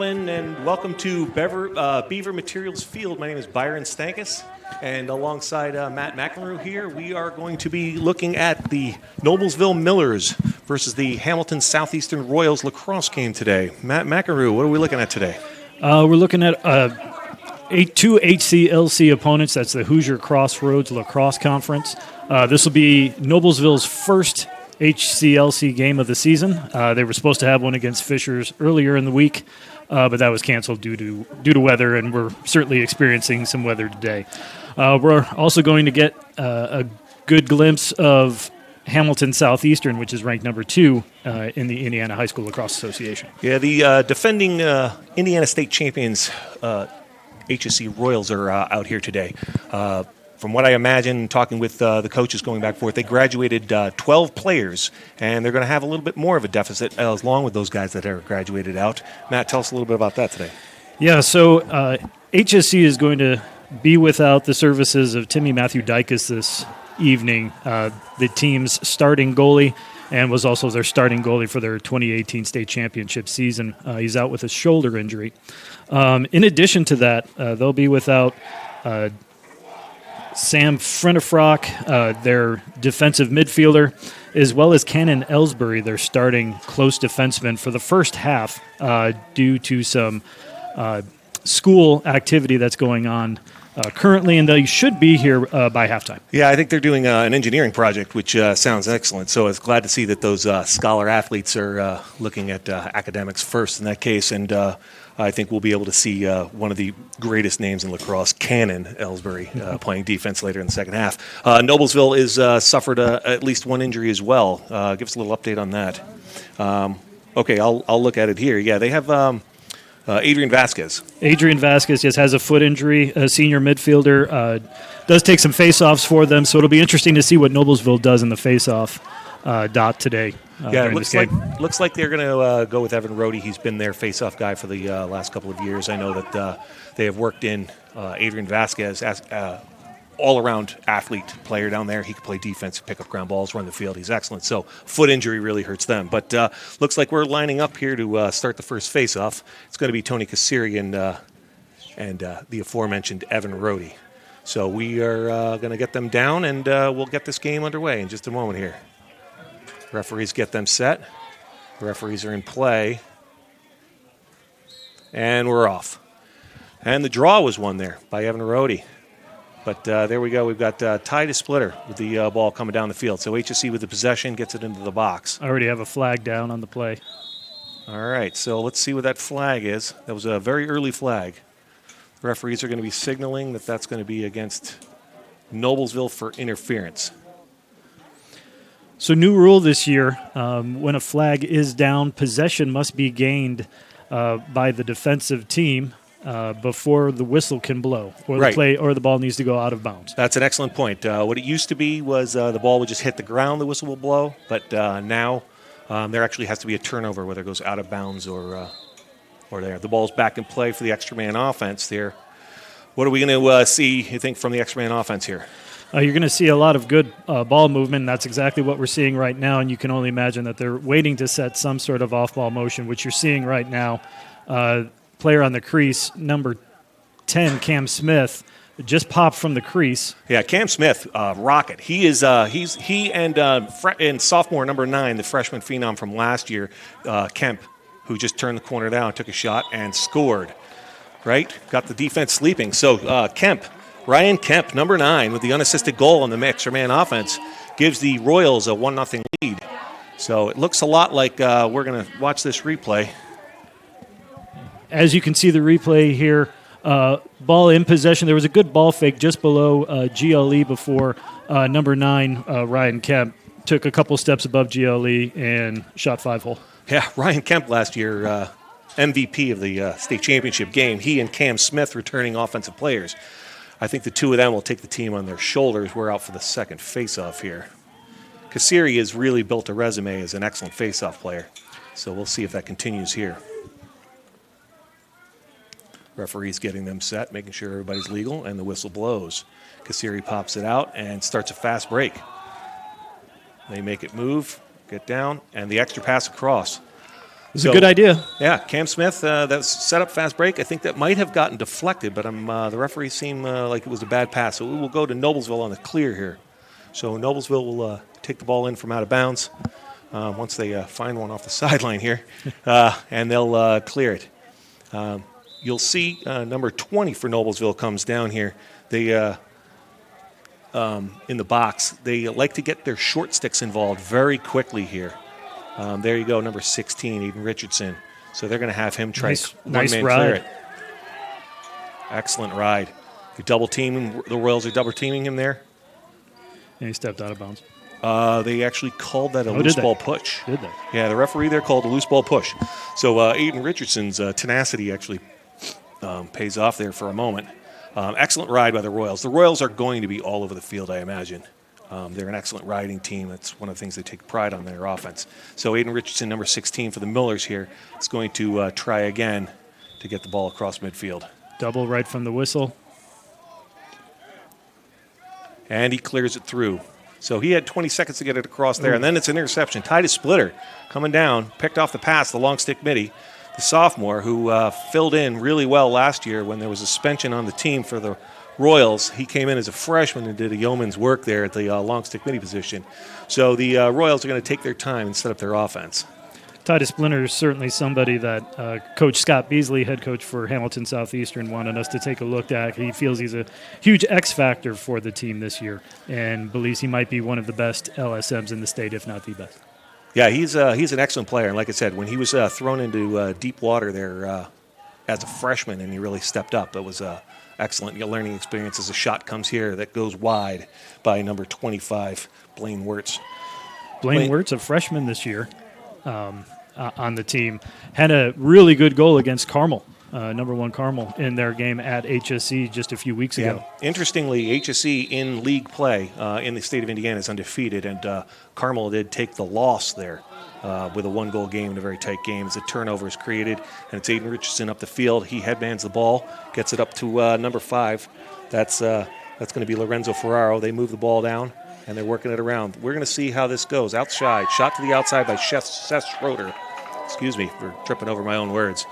And welcome to Beaver Materials Field. My name is Byron Stankus, and alongside Matt McEnroe here, we are going to be looking at the Noblesville Millers versus the Hamilton Southeastern Royals lacrosse game today. Matt McEnroe, what are we looking at today? We're looking at two HCLC opponents. That's the Hoosier Crossroads Lacrosse Conference. This will be Noblesville's first HCLC game of the season. They were supposed to have one against Fishers earlier in the week, but that was canceled due to weather, and we're certainly experiencing some weather today. We're also going to get a good glimpse of Hamilton Southeastern, which is ranked number 2 in the Indiana High School Lacrosse Association. Yeah, the defending Indiana State champions, HSC Royals, are out here today. From what I imagine, talking with the coaches going back and forth, they graduated 12 players, and they're going to have a little bit more of a deficit along with those guys that are graduated out. Matt, tell us a little bit about that today. Yeah, so HSC is going to be without the services of Timmy Matthew Dykus this evening, the team's starting goalie, and was also their starting goalie for their 2018 state championship season. He's out with a shoulder injury. In addition to that, they'll be without Sam Frenefrock, their defensive midfielder, as well as Cannon Ellsbury, their starting close defenseman, for the first half due to some school activity that's going on currently, and they should be here by halftime. Yeah, I think they're doing an engineering project, which sounds excellent. So it's glad to see that those scholar athletes are looking at academics first in that case, and I think we'll be able to see one of the greatest names in lacrosse, Cannon Ellsbury, playing defense later in the second half. Noblesville is suffered at least one injury as well. Give us a little update on that. Okay, I'll look at it here. Yeah, they have Adrian Vasquez. Adrian Vasquez, yes, has a foot injury. A senior midfielder does take some face-offs for them, so it'll be interesting to see what Noblesville does in the face-off dot today. Yeah, it looks like they're going to go with Evan Rohde. He's been their face-off guy for the last couple of years. I know that they have worked in Adrian Vasquez as all-around athlete player down there. He can play defense, pick up ground balls, run the field. He's excellent. So foot injury really hurts them. But looks like we're lining up here to start the first face-off. It's going to be Tony Kassiri and the aforementioned Evan Rohde. So we are going to get them down, and we'll get this game underway in just a moment here. Referees get them set. The referees are in play. And we're off. And the draw was won there by Evan Rohde. But there we go. We've got tie to splitter with the ball coming down the field. So HSC with the possession gets it into the box. I already have a flag down on the play. All right, so let's see what that flag is. That was a very early flag. The referees are going to be signaling that that's going to be against Noblesville for interference. So new rule this year, when a flag is down, possession must be gained by the defensive team before the whistle can blow, or right. The ball needs to go out of bounds. That's an excellent point. What it used to be was the ball would just hit the ground, the whistle will blow, but now there actually has to be a turnover, whether it goes out of bounds or there. The ball's back in play for the extra man offense there. What are we going to see, you think, from the extra man offense here? You're going to see a lot of good ball movement, and that's exactly what we're seeing right now, and you can only imagine that they're waiting to set some sort of off-ball motion, which you're seeing right now. Player on the crease, number 10, Cam Smith, just popped from the crease. Yeah, Cam Smith, rocket. He is he and sophomore number 9, the freshman phenom from last year, Kemp, who just turned the corner down, took a shot and scored. Right, got the defense sleeping. So Ryan Kemp, number 9, with the unassisted goal on the extra man offense, gives the Royals a 1-0 lead. So it looks a lot like we're going to watch this replay. As you can see the replay here, ball in possession. There was a good ball fake just below GLE before number 9, Ryan Kemp, took a couple steps above GLE and shot 5-hole. Yeah, Ryan Kemp last year, MVP of the state championship game. He and Cam Smith returning offensive players. I think the two of them will take the team on their shoulders. We're out for the second face-off here. Kassiri has really built a resume as an excellent face-off player, so we'll see if that continues here. Referee's getting them set, making sure everybody's legal, and the whistle blows. Kassiri pops it out and starts a fast break. They make it move, get down, and the extra pass across. It's a good idea. Yeah, Cam Smith, that's set up fast break. I think that might have gotten deflected, but the referee seemed like it was a bad pass. So we will go to Noblesville on the clear here. So Noblesville will take the ball in from out of bounds once they find one off the sideline here, and they'll clear it. You'll see number 20 for Noblesville comes down here. They in the box. They like to get their short sticks involved very quickly here. There you go, number 16, Eden Richardson. So they're going to have him try nice one-man ride. clear it. Excellent ride. They're double teaming. The Royals are double teaming him there. And he stepped out of bounds. They actually called that a loose ball push. Did they? Yeah, the referee there called a loose ball push. So Eden Richardson's tenacity actually pays off there for a moment. Excellent ride by the Royals. The Royals are going to be all over the field, I imagine. They're an excellent riding team. That's one of the things they take pride on their offense. So Aiden Richardson, number 16 for the Millers here, is going to try again to get the ball across midfield. Double right from the whistle. And he clears it through. So he had 20 seconds to get it across there, and then it's an interception. Titus Splitter coming down, picked off the pass, the long stick midi, the sophomore who filled in really well last year when there was a suspension on the team for the Royals. He came in as a freshman and did a yeoman's work there at the long stick midi position. So the Royals are going to take their time and set up their offense. Titus Splinter is certainly somebody that Coach Scott Beasley, head coach for Hamilton Southeastern, wanted us to take a look at. He feels he's a huge X factor for the team this year and believes he might be one of the best LSMs in the state, if not the best. Yeah, he's an excellent player. And like I said, when he was thrown into deep water there as a freshman and he really stepped up, it was excellent learning experience as a shot comes here that goes wide by number 25, Blaine Wirtz. Blaine Wirtz, a freshman this year on the team, had a really good goal against Carmel, number 1 Carmel, in their game at HSC just a few weeks ago. Interestingly, HSC in league play in the state of Indiana is undefeated, and Carmel did take the loss there with a 1-goal game in a very tight game as a turnover is created, and it's Aiden Richardson up the field. He headbands the ball, gets it up to number 5. That's going to be Lorenzo Ferraro. They move the ball down, and they're working it around. We're going to see how this goes. Outside, shot to the outside by Seth Schroeder. Excuse me for tripping over my own words.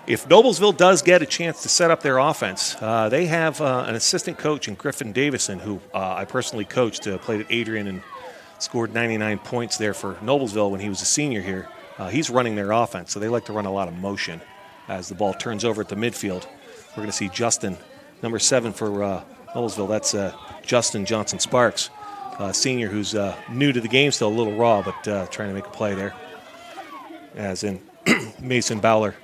If Noblesville does get a chance to set up their offense, they have an assistant coach in Griffin Davison, who I personally coached, played at Adrian and scored 99 points there for Noblesville when he was a senior here. He's running their offense, so they like to run a lot of motion as the ball turns over at the midfield. We're going to see Justin, number 7 for Noblesville. That's Justin Johnson Sparks, senior who's new to the game, still a little raw, but trying to make a play there. As in Mason Bowler,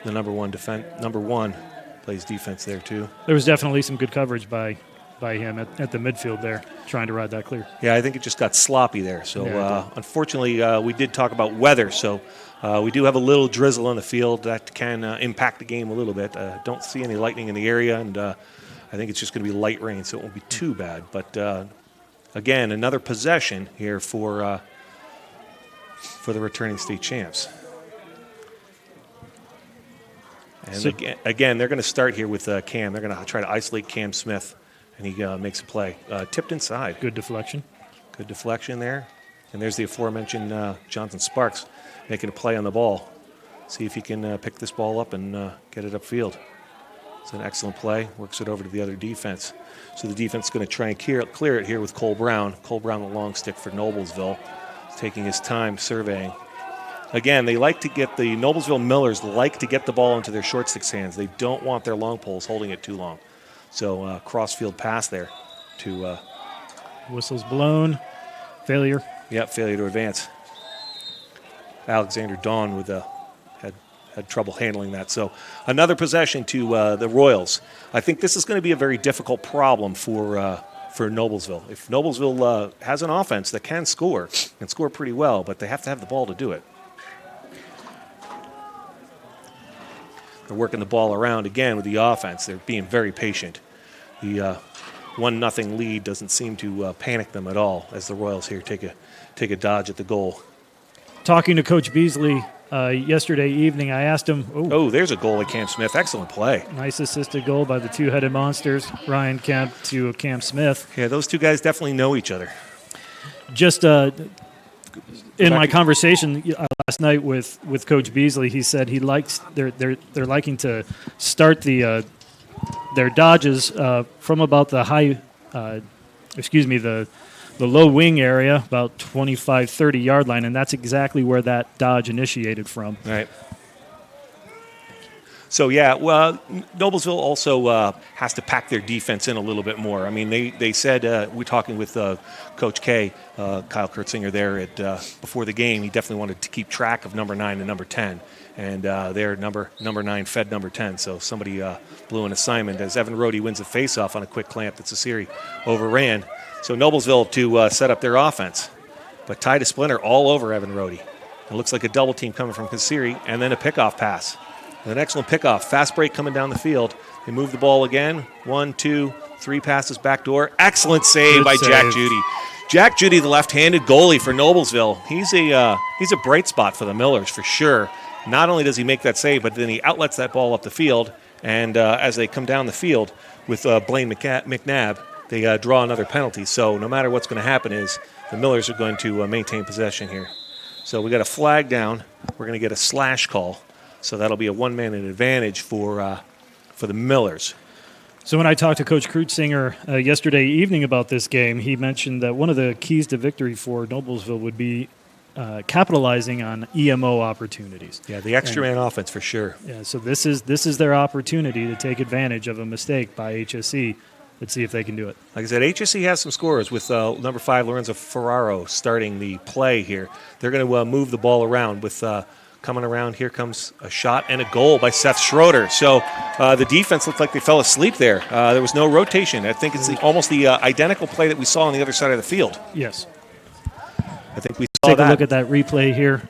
the number one plays defense there too. There was definitely some good coverage by him at the midfield there, trying to ride that clear. Yeah, I think it just got sloppy there. So unfortunately, we did talk about weather. So we do have a little drizzle on the field that can impact the game a little bit. Don't see any lightning in the area, and I think it's just going to be light rain, so it won't be too bad. But again, another possession here for the returning state champs. And again, they're going to start here with Cam. They're going to try to isolate Cam Smith, and he makes a play. Tipped inside. Good deflection. Good deflection there. And there's the aforementioned Jonathan Sparks making a play on the ball. See if he can pick this ball up and get it upfield. It's an excellent play. Works it over to the other defense. So the defense is going to try and clear it here with Cole Brown. Cole Brown, the long stick for Noblesville, taking his time surveying. Again, they like to get the Noblesville Millers like to get the ball into their short sticks hands. They don't want their long poles holding it too long. So cross-field pass there to... Whistle's blown. Failure. Yep, failure to advance. Alexander Dawn with had trouble handling that. So another possession to the Royals. I think this is going to be a very difficult problem for Noblesville. If Noblesville has an offense that can score pretty well, but they have to have the ball to do it. They're working the ball around again with the offense. They're being very patient. The 1-0 lead doesn't seem to panic them at all as the Royals here take a dodge at the goal. Talking to Coach Beasley yesterday evening, I asked him... Oh, there's a goal at Cam Smith. Excellent play. Nice assisted goal by the two-headed monsters, Ryan Kemp to Cam Smith. Yeah, those two guys definitely know each other. Just in my conversation last night with Coach Beasley, he said he likes they're liking to start their dodges from about the the low wing area, about 25, 30-yard line, and that's exactly where that dodge initiated from. Right. So, yeah, well, Noblesville also has to pack their defense in a little bit more. I mean, they said, we're talking with Coach K, Kyle Kurtzinger there before the game, he definitely wanted to keep track of number 9 and number 10. And their number 9 fed number 10. So somebody blew an assignment as Evan Rohde wins a faceoff on a quick clamp that Cesari overran. So Noblesville to set up their offense. But Ty DeSplinter all over Evan Rohde. It looks like a double team coming from Cesari, and then a pickoff pass. An excellent pickoff. Fast break coming down the field. They move the ball again. 1, 2, 3 passes back door. Excellent save Good by save. Jack Judy. Jack Judy, the left-handed goalie for Noblesville. He's a bright spot for the Millers for sure. Not only does he make that save, but then he outlets that ball up the field. And as they come down the field with Blaine McNabb, they draw another penalty. So no matter what's going to happen is the Millers are going to maintain possession here. So we got a flag down. We're going to get a slash call. So that'll be a one-man advantage for the Millers. So when I talked to Coach Krutzinger yesterday evening about this game, he mentioned that one of the keys to victory for Noblesville would be capitalizing on EMO opportunities. Yeah, the extra man offense for sure. Yeah, so this is their opportunity to take advantage of a mistake by HSE. Let's see if they can do it. Like I said, HSE has some scorers with number 5, Lorenzo Ferraro, starting the play here. They're going to move the ball around with coming around. Here comes a shot and a goal by Seth Schroeder. So the defense looked like they fell asleep there. There was no rotation. I think it's almost the identical play that we saw on the other side of the field. Yes. I think we saw Take that. a look at that replay here.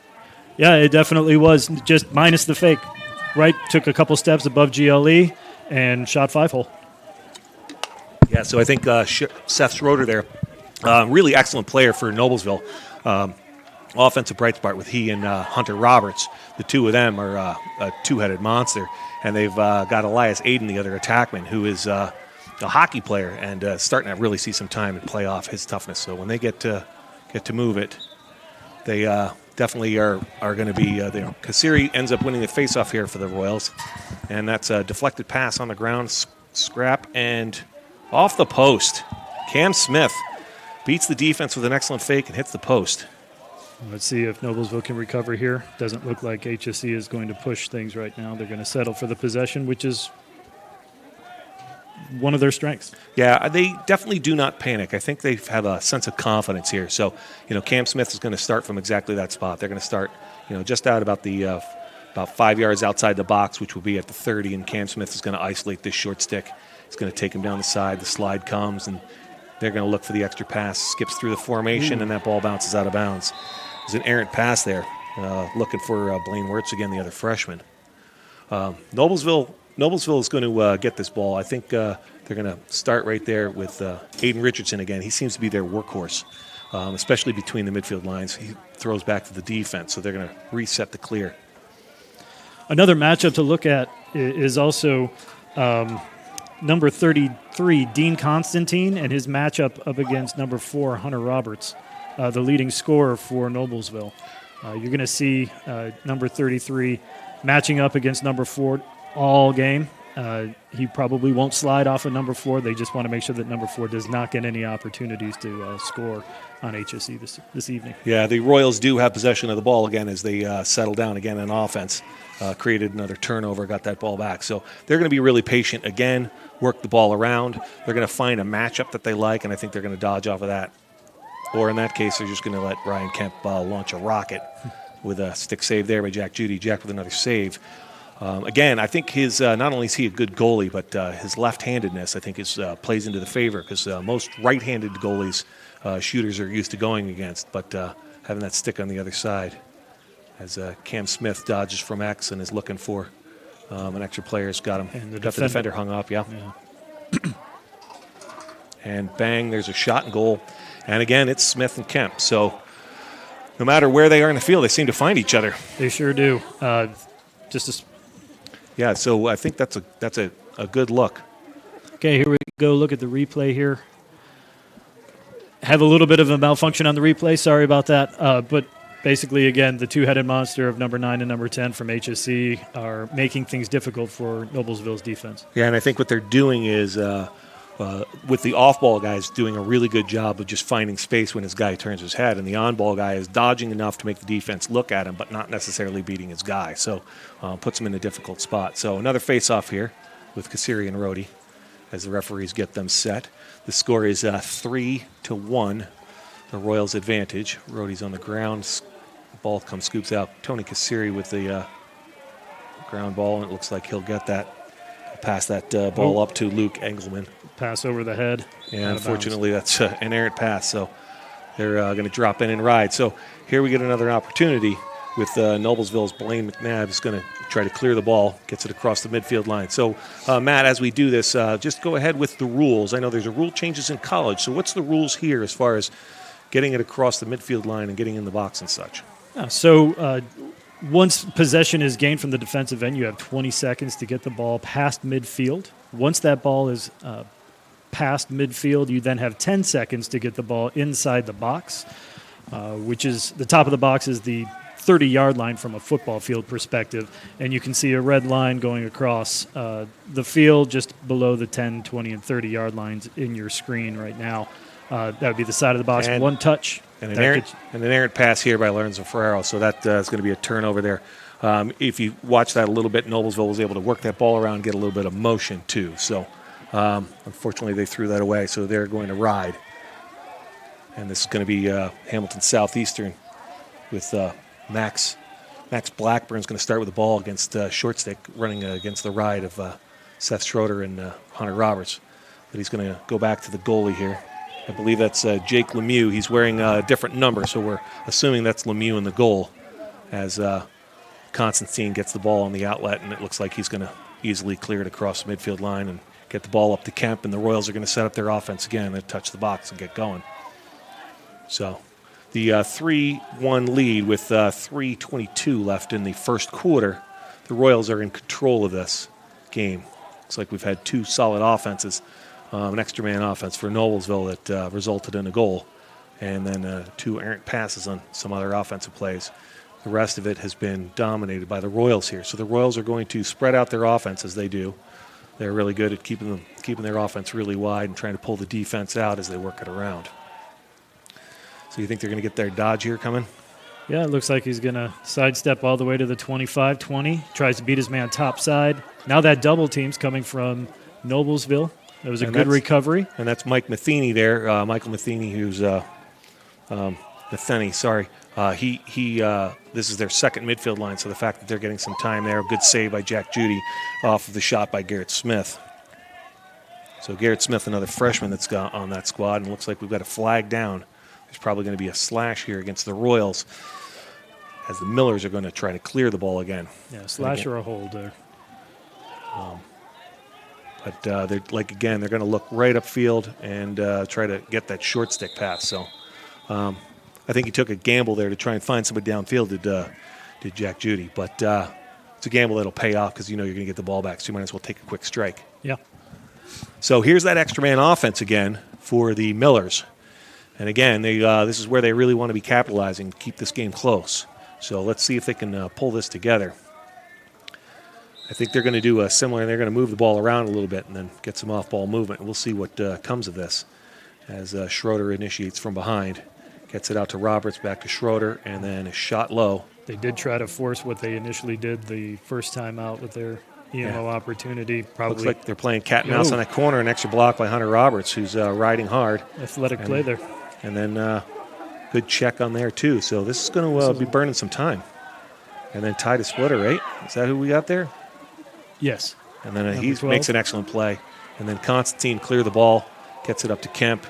Yeah, it definitely was. Just minus the fake. Right, took a couple steps above GLE and shot 5-hole. Yeah, so I think Seth Schroeder there, really excellent player for Noblesville. Offensive bright spot with he and Hunter Roberts. The two of them are a two-headed monster. And they've got Elias Aiden, the other attackman, who is a hockey player and starting to really see some time and play off his toughness. So when they get to move it, they definitely are going to be there. Cesari ends up winning the faceoff here for the Royals. And that's a deflected pass on the ground, scrap, and off the post. Cam Smith beats the defense with an excellent fake and hits the post. Let's see if Noblesville can recover here. Doesn't look like HSE is going to push things right now. They're going to settle for the possession, which is one of their strengths. Yeah, they definitely do not panic. I think they have a sense of confidence here. So, Cam Smith is going to start from exactly that spot. They're going to start, just out about the about 5 yards outside the box, which will be at the 30, and Cam Smith is going to isolate this short stick. He's going to take him down the side. The slide comes, and they're going to look for the extra pass. Skips through the formation, and that ball bounces out of bounds. There's an errant pass there, looking for Blaine Wirtz again, the other freshman. Noblesville is going to get this ball. I think they're going to start right there with Aiden Richardson again. He seems to be their workhorse, especially between the midfield lines. He throws back to the defense, so they're going to reset the clear. Another matchup to look at is also number 33, Dean Constantine, and his matchup up against number 4, Hunter Roberts, the leading scorer for Noblesville. You're going to see number 33 matching up against number 4 all game. He probably won't slide off of number 4. They just want to make sure that number 4 does not get any opportunities to score on HSE this evening. Yeah, the Royals do have possession of the ball again as they settle down again in offense. Created another turnover, got that ball back. So they're going to be really patient again, work the ball around. They're going to find a matchup that they like, and I think they're going to dodge off of that. Or in that case, they're just going to let Ryan Kemp launch a rocket with a stick save there by Jack Judy. Jack with another save. Again, I think his not only is he a good goalie, but his left-handedness, I think, plays into the favor because most right-handed goalies, shooters are used to going against, but having that stick on the other side as Cam Smith dodges from X and is looking for an extra player's got him. And the defender hung up, yeah. And bang, there's a shot and goal. And again, it's Smith and Kemp. So no matter where they are in the field, they seem to find each other. They sure do. Yeah, so I think that's a good look. Okay, here we go. Look at the replay here. have a little bit of a malfunction on the replay. Sorry about that. But basically, again, the two-headed monster of number 9 and number 10 from HSC are making things difficult for Noblesville's defense. Yeah, and I think what they're doing is with the off-ball guys doing a really good job of just finding space when his guy turns his head, and the on-ball guy is dodging enough to make the defense look at him, but not necessarily beating his guy. So puts him in a difficult spot. So another face-off here with Kassiri and Rhodey as the referees get them set. The score is 3-1, the Royals' advantage. Rhodey's on the ground. Ball comes, scoops out. Tony Kassiri with the ground ball, and it looks like he'll get that. Pass that ball up to Luke Engelman. Pass over the head. Yeah, unfortunately, that's an errant pass, so they're going to drop in and ride. So here we get another opportunity with Noblesville's Blaine McNabb is going to try to clear the ball, gets it across the midfield line. So, Matt, as we do this, just go ahead with the rules. I know there's a rule changes in college, so what's the rules here as far as getting it across the midfield line and getting in the box and such? So once possession is gained from the defensive end, you have 20 seconds to get the ball past midfield. Once that ball is past midfield, you then have 10 seconds to get the ball inside the box, which is the top of the box is the 30-yard line from a football field perspective, and you can see a red line going across the field just below the 10, 20, and 30-yard lines in your screen right now. That would be the side of the box, and one touch. And an errant pass here by Lorenzo Ferraro, so that is going to be a turnover there. If you watch that a little bit, Noblesville was able to work that ball around and get a little bit of motion too. So unfortunately they threw that away, so they're going to ride. And this is going to be Hamilton Southeastern with Max Blackburn's going to start with the ball against short stick, running against the ride of Seth Schroeder and Hunter Roberts. But he's going to go back to the goalie here. I believe that's Jake Lemieux. He's wearing a different number, so we're assuming that's Lemieux in the goal as Constantine gets the ball on the outlet, and it looks like he's going to easily clear it across the midfield line and get the ball up to Kemp, and the Royals are going to set up their offense again and touch the box and get going. So the 3-1 lead with 3:22 left in the first quarter. The Royals are in control of this game. Looks like we've had two solid offenses. An extra man offense for Noblesville that resulted in a goal, and then two errant passes on some other offensive plays. The rest of it has been dominated by the Royals here. So the Royals are going to spread out their offense as they do. They're really good at keeping their offense really wide and trying to pull the defense out as they work it around. So you think they're going to get their dodge here coming? Yeah, it looks like he's going to sidestep all the way to the 25-20. Tries to beat his man top side. Now that double team's coming from Noblesville. It was a good recovery. And that's Mike Matheny there. Michael Matheny, who's Matheny, sorry. This is their second midfield line, so the fact that they're getting some time there, a good save by Jack Judy off of the shot by Garrett Smith. So Garrett Smith, another freshman that's got on that squad, and it looks like we've got a flag down. There's probably going to be a slash here against the Royals as the Millers are going to try to clear the ball again. Yeah, slash or a hold there. But they're going to look right upfield and try to get that short stick pass. So I think he took a gamble there to try and find somebody downfield, did Jack Judy. But it's a gamble that'll pay off because you know you're going to get the ball back, so you might as well take a quick strike. Yeah. So here's that extra man offense again for the Millers. And again, this is where they really want to be capitalizing to keep this game close. So let's see if they can pull this together. I think they're going to do a similar. They're going to move the ball around a little bit and then get some off-ball movement. We'll see what comes of this as Schroeder initiates from behind. Gets it out to Roberts, back to Schroeder, and then a shot low. They did try to force what they initially did the first time out with their EMO opportunity. Probably looks like they're playing cat and mouse on that corner. An extra block by Hunter Roberts, who's riding hard. Athletic play there. And then good check on there, too. So this is going to be burning some time. And then Ty to Splitter, right? Is that who we got there? Yes. And then he makes an excellent play. And then Constantine clear the ball, gets it up to Kemp,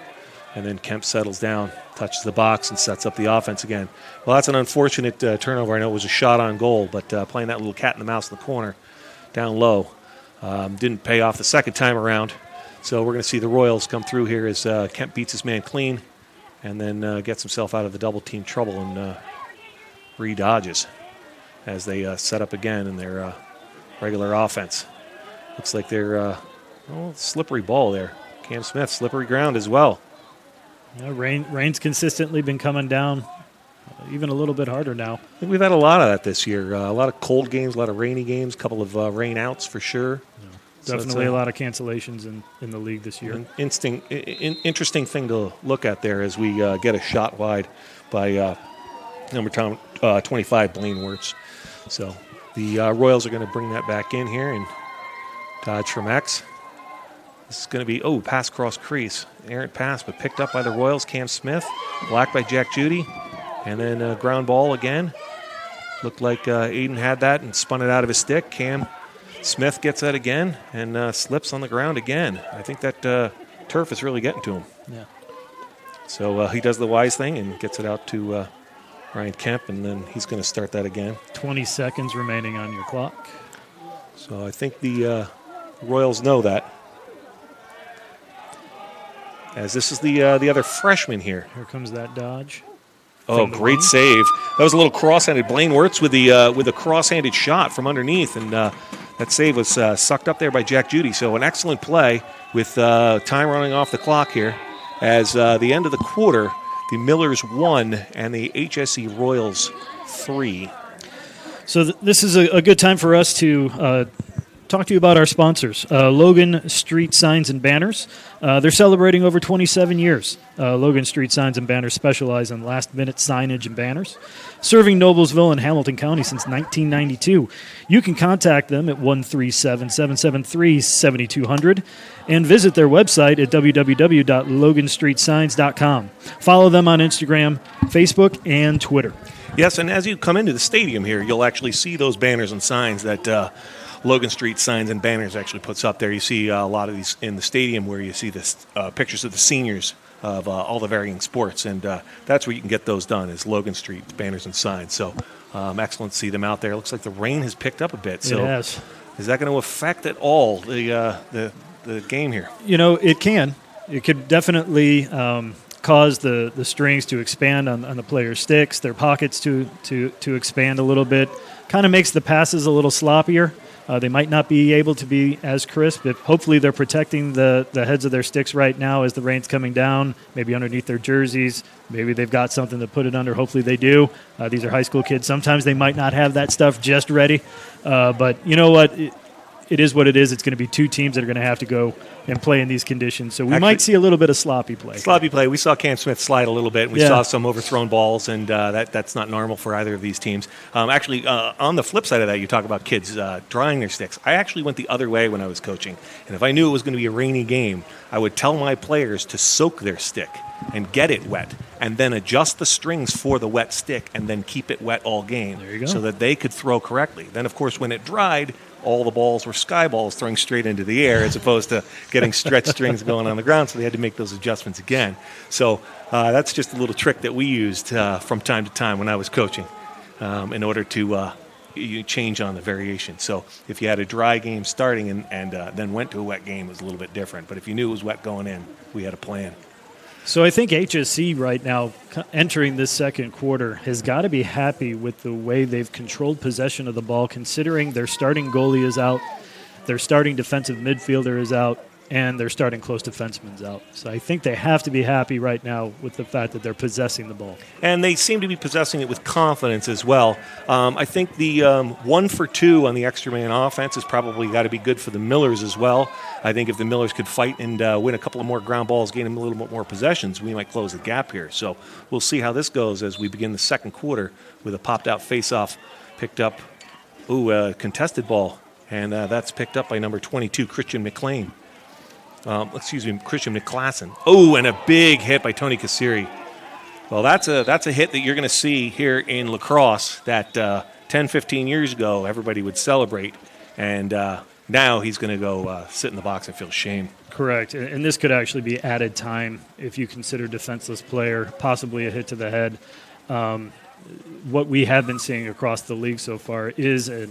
and then Kemp settles down, touches the box, and sets up the offense again. Well, that's an unfortunate turnover. I know it was a shot on goal, but playing that little cat and the mouse in the corner down low didn't pay off the second time around. So we're going to see the Royals come through here as Kemp beats his man clean and then gets himself out of the double-team trouble and re-dodges as they set up again in their regular offense. Looks like they're slippery ball there. Cam Smith, slippery ground as well. Rain's consistently been coming down, even a little bit harder now. I think we've had a lot of that this year. A lot of cold games, a lot of rainy games, a couple of rain outs for sure. So Definitely a lot of cancellations in the league this year. An interesting thing to look at there as we get a shot wide by number 25, Blaine Wirtz. So the Royals are going to bring that back in here and dodge from X. This is going to be, pass cross crease. Errant pass, but picked up by the Royals. Cam Smith, blocked by Jack Judy. And then ground ball again. Looked like Aiden had that and spun it out of his stick. Cam Smith gets that again and slips on the ground again. I think that turf is really getting to him. Yeah. So he does the wise thing and gets it out to Ryan Kemp, and then he's going to start that again. 20 seconds remaining on your clock. So I think the Royals know that. As this is the other freshman here. Here comes that dodge. Oh, great save. That was a little cross-handed. Blaine Wirtz with a cross-handed shot from underneath, and that save was sucked up there by Jack Judy. So an excellent play with time running off the clock here. As the end of the quarter, the Millers 1 and the HSE Royals 3. So this is a good time for us to talk to you about our sponsors, Logan Street Signs and Banners. They're celebrating over 27 years. Logan Street Signs and Banners specialize in last-minute signage and banners, serving Noblesville and Hamilton County since 1992. You can contact them at 137-773-7200 and visit their website at www.loganstreetsigns.com. Follow them on Instagram, Facebook, and Twitter. Yes, and as you come into the stadium here, you'll actually see those banners and signs that Logan Street Signs and Banners actually puts up there. You see a lot of these in the stadium where you see this pictures of the seniors of all the varying sports, and that's where you can get those done is Logan Street Banners and Signs. So excellent to see them out there. Looks like the rain has picked up a bit. So it has. Is that going to affect at all the game here? It can. It could definitely cause the strings to expand on the players' sticks, their pockets to expand a little bit. Kind of makes the passes a little sloppier. They might not be able to be as crisp, but hopefully they're protecting the heads of their sticks right now as the rain's coming down, maybe underneath their jerseys. Maybe they've got something to put it under. Hopefully they do. These are high school kids. Sometimes they might not have that stuff just ready. But you know what? It is what it is. It's going to be two teams that are going to have to go and play in these conditions. So we might see a little bit of sloppy play. Sloppy play. We saw Cam Smith slide a little bit. We saw some overthrown balls, and that's not normal for either of these teams. Actually, on the flip side of that, you talk about kids drying their sticks. I actually went the other way when I was coaching. And if I knew it was going to be a rainy game, I would tell my players to soak their stick and get it wet, and then adjust the strings for the wet stick, and then keep it wet all game. There you go. So that they could throw correctly. Then, of course, when it dried, all the balls were sky balls throwing straight into the air as opposed to getting stretched strings going on the ground, so they had to make those adjustments again. So that's just a little trick that we used from time to time when I was coaching in order to you change on the variation. So if you had a dry game starting and then went to a wet game, it was a little bit different. But if you knew it was wet going in, we had a plan. So I think HSC right now, entering this second quarter, has got to be happy with the way they've controlled possession of the ball, considering their starting goalie is out, their starting defensive midfielder is out, and their starting close defenseman's out. So I think they have to be happy right now with the fact that they're possessing the ball. And they seem to be possessing it with confidence as well. I think the 1 for 2 on the extra man offense has probably got to be good for the Millers as well. I think if the Millers could fight and win a couple of more ground balls, gain them a little bit more possessions, we might close the gap here. So we'll see how this goes as we begin the second quarter with a popped-out face-off picked up. Contested ball, and that's picked up by number 22, Christian McClain. Christian McClasson. Oh, and a big hit by Tony Kassiri. Well, that's a hit that you're going to see here in lacrosse that 10, 15 years ago everybody would celebrate, and now he's going to go sit in the box and feel shame. Correct, and this could actually be added time if you consider defenseless player, possibly a hit to the head. What we have been seeing across the league so far is a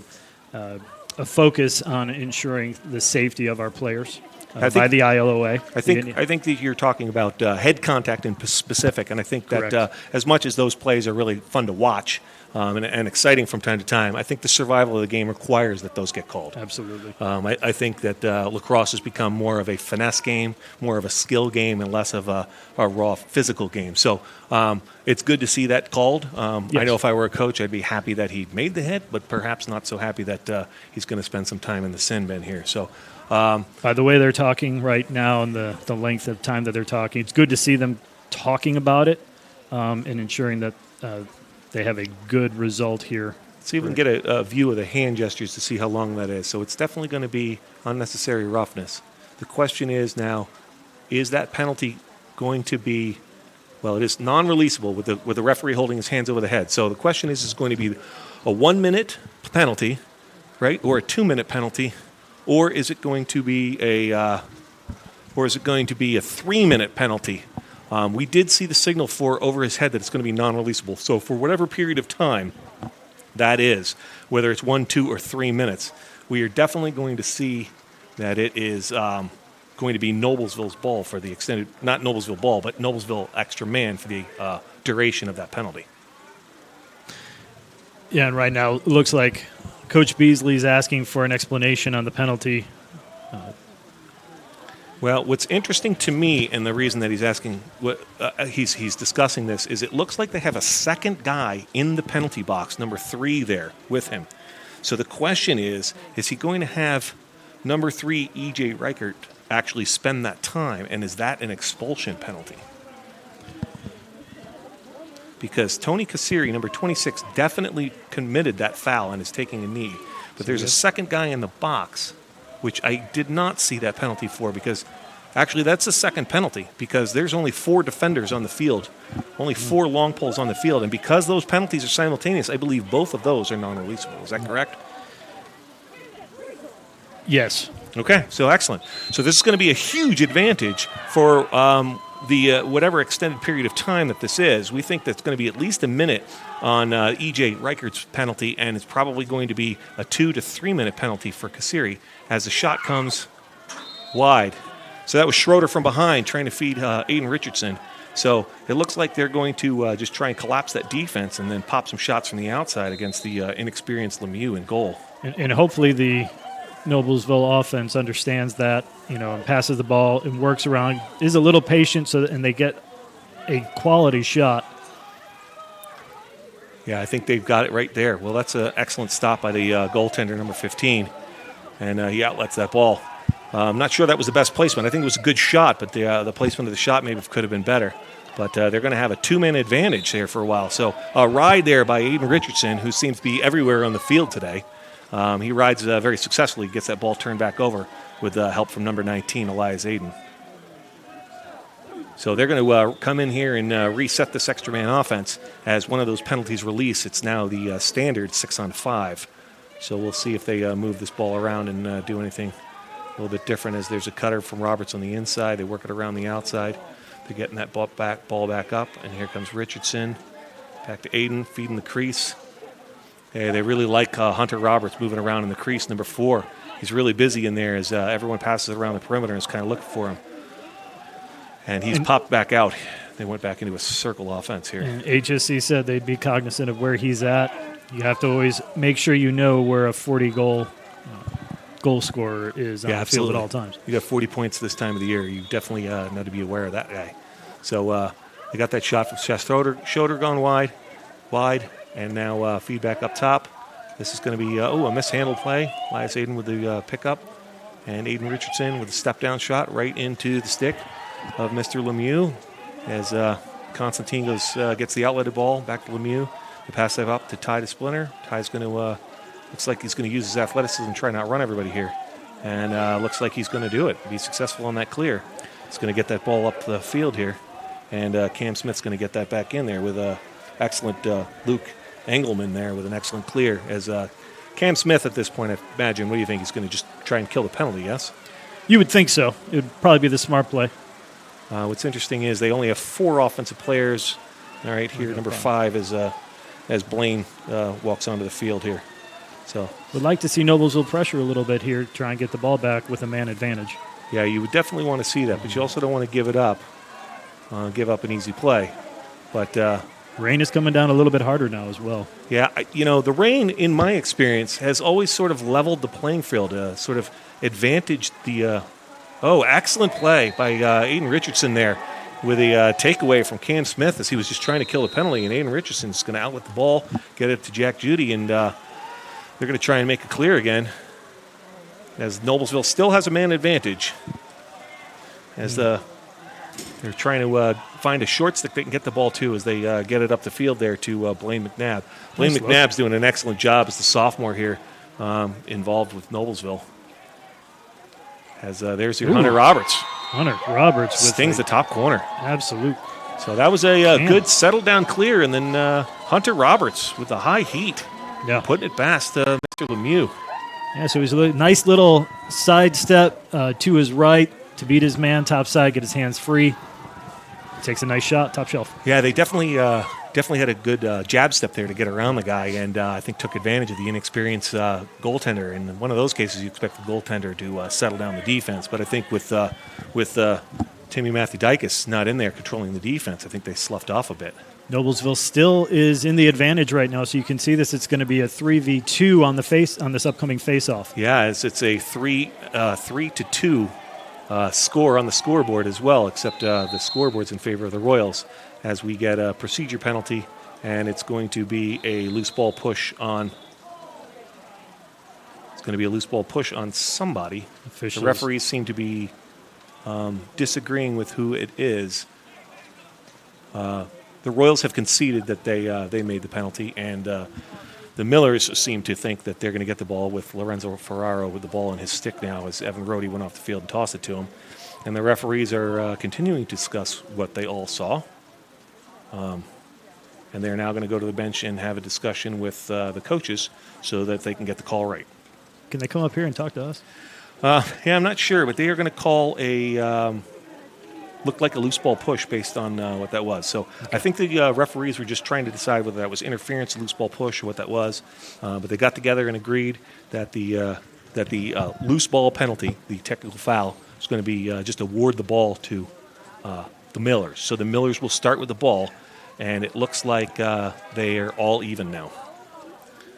focus on ensuring the safety of our players. by the ILOA. I think that you're talking about head contact in specific, and I think that Correct. as much as those plays are really fun to watch and exciting from time to time, I think the survival of the game requires that those get called. Absolutely. I think that lacrosse has become more of a finesse game, more of a skill game, and less of a raw physical game. So it's good to see that called. I know if I were a coach, I'd be happy that he made the hit, but perhaps not so happy that he's going to spend some time in the sin bin here. So. By the way they're talking right now and the length of time that they're talking, it's good to see them talking about it and ensuring that they have a good result here. Let's even get a view of the hand gestures to see how long that is. So it's definitely going to be unnecessary roughness. The question is now, is that penalty going to be, well, it is non-releasable with the referee holding his hands over the head. So the question is it going to be a 1 minute penalty, right, or a 2 minute penalty? Or is it going to be a 3 minute penalty? We did see the signal for over his head that it's going to be non-releasable. So for whatever period of time that is, whether it's 1, 2, or 3 minutes, we are definitely going to see that it is going to be Noblesville's ball for the extended, not Noblesville ball, but Noblesville extra man for the duration of that penalty. Yeah, and right now it looks like Coach Beasley's asking for an explanation on the penalty. Well, what's interesting to me, and the reason that he's asking, he's discussing this, is it looks like they have a second guy in the penalty box, number 3 there with him. So the question is he going to have number 3, E.J. Reichert, actually spend that time, and is that an expulsion penalty? Because Tony Cassiri, number 26, definitely committed that foul and is taking a knee. But there's a second guy in the box, which I did not see that penalty for, because actually that's the second penalty, because there's only 4 defenders on the field, only 4 long poles on the field. And because those penalties are simultaneous, I believe both of those are non-releasable. Is that correct? Yes. Okay, so excellent. So this is going to be a huge advantage for the whatever extended period of time that this is. We think that's going to be at least a minute on E.J. Reichert's penalty, and it's probably going to be a 2 to 3 minute penalty for Cassiri as the shot comes wide. So that was Schroeder from behind trying to feed Aiden Richardson. So it looks like they're going to just try and collapse that defense and then pop some shots from the outside against the inexperienced Lemieux in goal. And hopefully the Noblesville offense understands that, and passes the ball and works around, is a little patient and they get a quality shot. Yeah, I think they've got it right there. Well, that's an excellent stop by the goaltender, number 15, and he outlets that ball. I'm not sure that was the best placement. I think it was a good shot, but the placement of the shot maybe could have been better. But they're going to have a 2-man advantage there for a while. So a ride there by Aiden Richardson, who seems to be everywhere on the field today. He rides very successfully, gets that ball turned back over with help from number 19, Elias Aiden. So they're going to come in here and reset this extra man offense. As one of those penalties release, it's now the standard 6-on-5. So we'll see if they move this ball around and do anything a little bit different, as there's a cutter from Roberts on the inside. They work it around the outside. They're getting that ball back up, and here comes Richardson. Back to Aiden, feeding the crease. Hey, they really like Hunter Roberts moving around in the crease, number 4. He's really busy in there as everyone passes around the perimeter and is kind of looking for him. And he's popped back out. They went back into a circle offense here. And HSC said they'd be cognizant of where he's at. You have to always make sure you know where a 40-goal goal scorer is on the field at all times. You got 40 points this time of the year. You definitely know to be aware of that guy. So they got that shot from Schroeder gone wide. And now feedback up top. This is going to be, a mishandled play. Elias Aiden with the pickup. And Aiden Richardson with a step-down shot right into the stick of Mr. Lemieux. As Constantine gets the outletted ball back to Lemieux. They pass that up to Ty to Splinter. Ty's going to, looks like he's going to use his athleticism and try and outrun everybody here. And looks like he's going to do it. Be successful on that clear. He's going to get that ball up the field here. And Cam Smith's going to get that back in there with excellent Luke Engelman there with an excellent clear. As Cam Smith at this point, I imagine, what do you think? He's going to just try and kill the penalty, yes? You would think so. It would probably be the smart play. What's interesting is they only have 4 offensive players. All right, here, number 5 is as Blaine walks onto the field here. So would like to see Noblesville pressure a little bit here, try and get the ball back with a man advantage. Yeah, you would definitely want to see that, but you also don't want to give it up, an easy play. But Rain is coming down a little bit harder now as well. yeah, the rain, in my experience, has always sort of leveled the playing field, sort of advantaged the. Excellent play by Aiden Richardson there with a takeaway from Cam Smith as he was just trying to kill a penalty, and Aiden Richardson's going to outlet the ball, get it to Jack Judy, and they're going to try and make it clear again, as Noblesville still has a man advantage, as they're trying to find a short stick they can get the ball to as they get it up the field there to Blaine McNabb. Blaine McNabb's doing an excellent job as the sophomore here involved with Noblesville. As there's your Hunter Roberts. Hunter Roberts stings the top corner. Absolute. So that was a good settled down clear, and then Hunter Roberts with the high heat, putting it past Mr. Lemieux. Yeah, so he's a nice little sidestep to his right to beat his man top side, get his hands free. Takes a nice shot, top shelf. Yeah, they definitely had a good jab step there to get around the guy, and I think took advantage of the inexperienced goaltender. And in one of those cases, you expect the goaltender to settle down the defense. But I think with Timmy Matthew-Dykes not in there controlling the defense, I think they sloughed off a bit. Noblesville still is in the advantage right now, so you can see this. It's going to be a 3v2 on this upcoming face-off. Yeah, it's a 3-2 score on the scoreboard as well, except the scoreboard's in favor of the Royals, as we get a procedure penalty, and it's going to be a loose ball push on. It's going to be a loose ball push on somebody. Officials. The referees seem to be disagreeing with who it is. The Royals have conceded that they made the penalty, and the Millers seem to think that they're going to get the ball with Lorenzo Ferraro with the ball in his stick now as Evan Rohde went off the field and tossed it to him. And the referees are continuing to discuss what they all saw. And they're now going to go to the bench and have a discussion with the coaches so that they can get the call right. Can they come up here and talk to us? Yeah, I'm not sure, but they are going to call looked like a loose ball push based on what that was. So okay. I think the referees were just trying to decide whether that was interference, loose ball push, or what that was. But they got together and agreed that the loose ball penalty, the technical foul, is going to be just award the ball to the Millers. So the Millers will start with the ball, and it looks like they are all even now.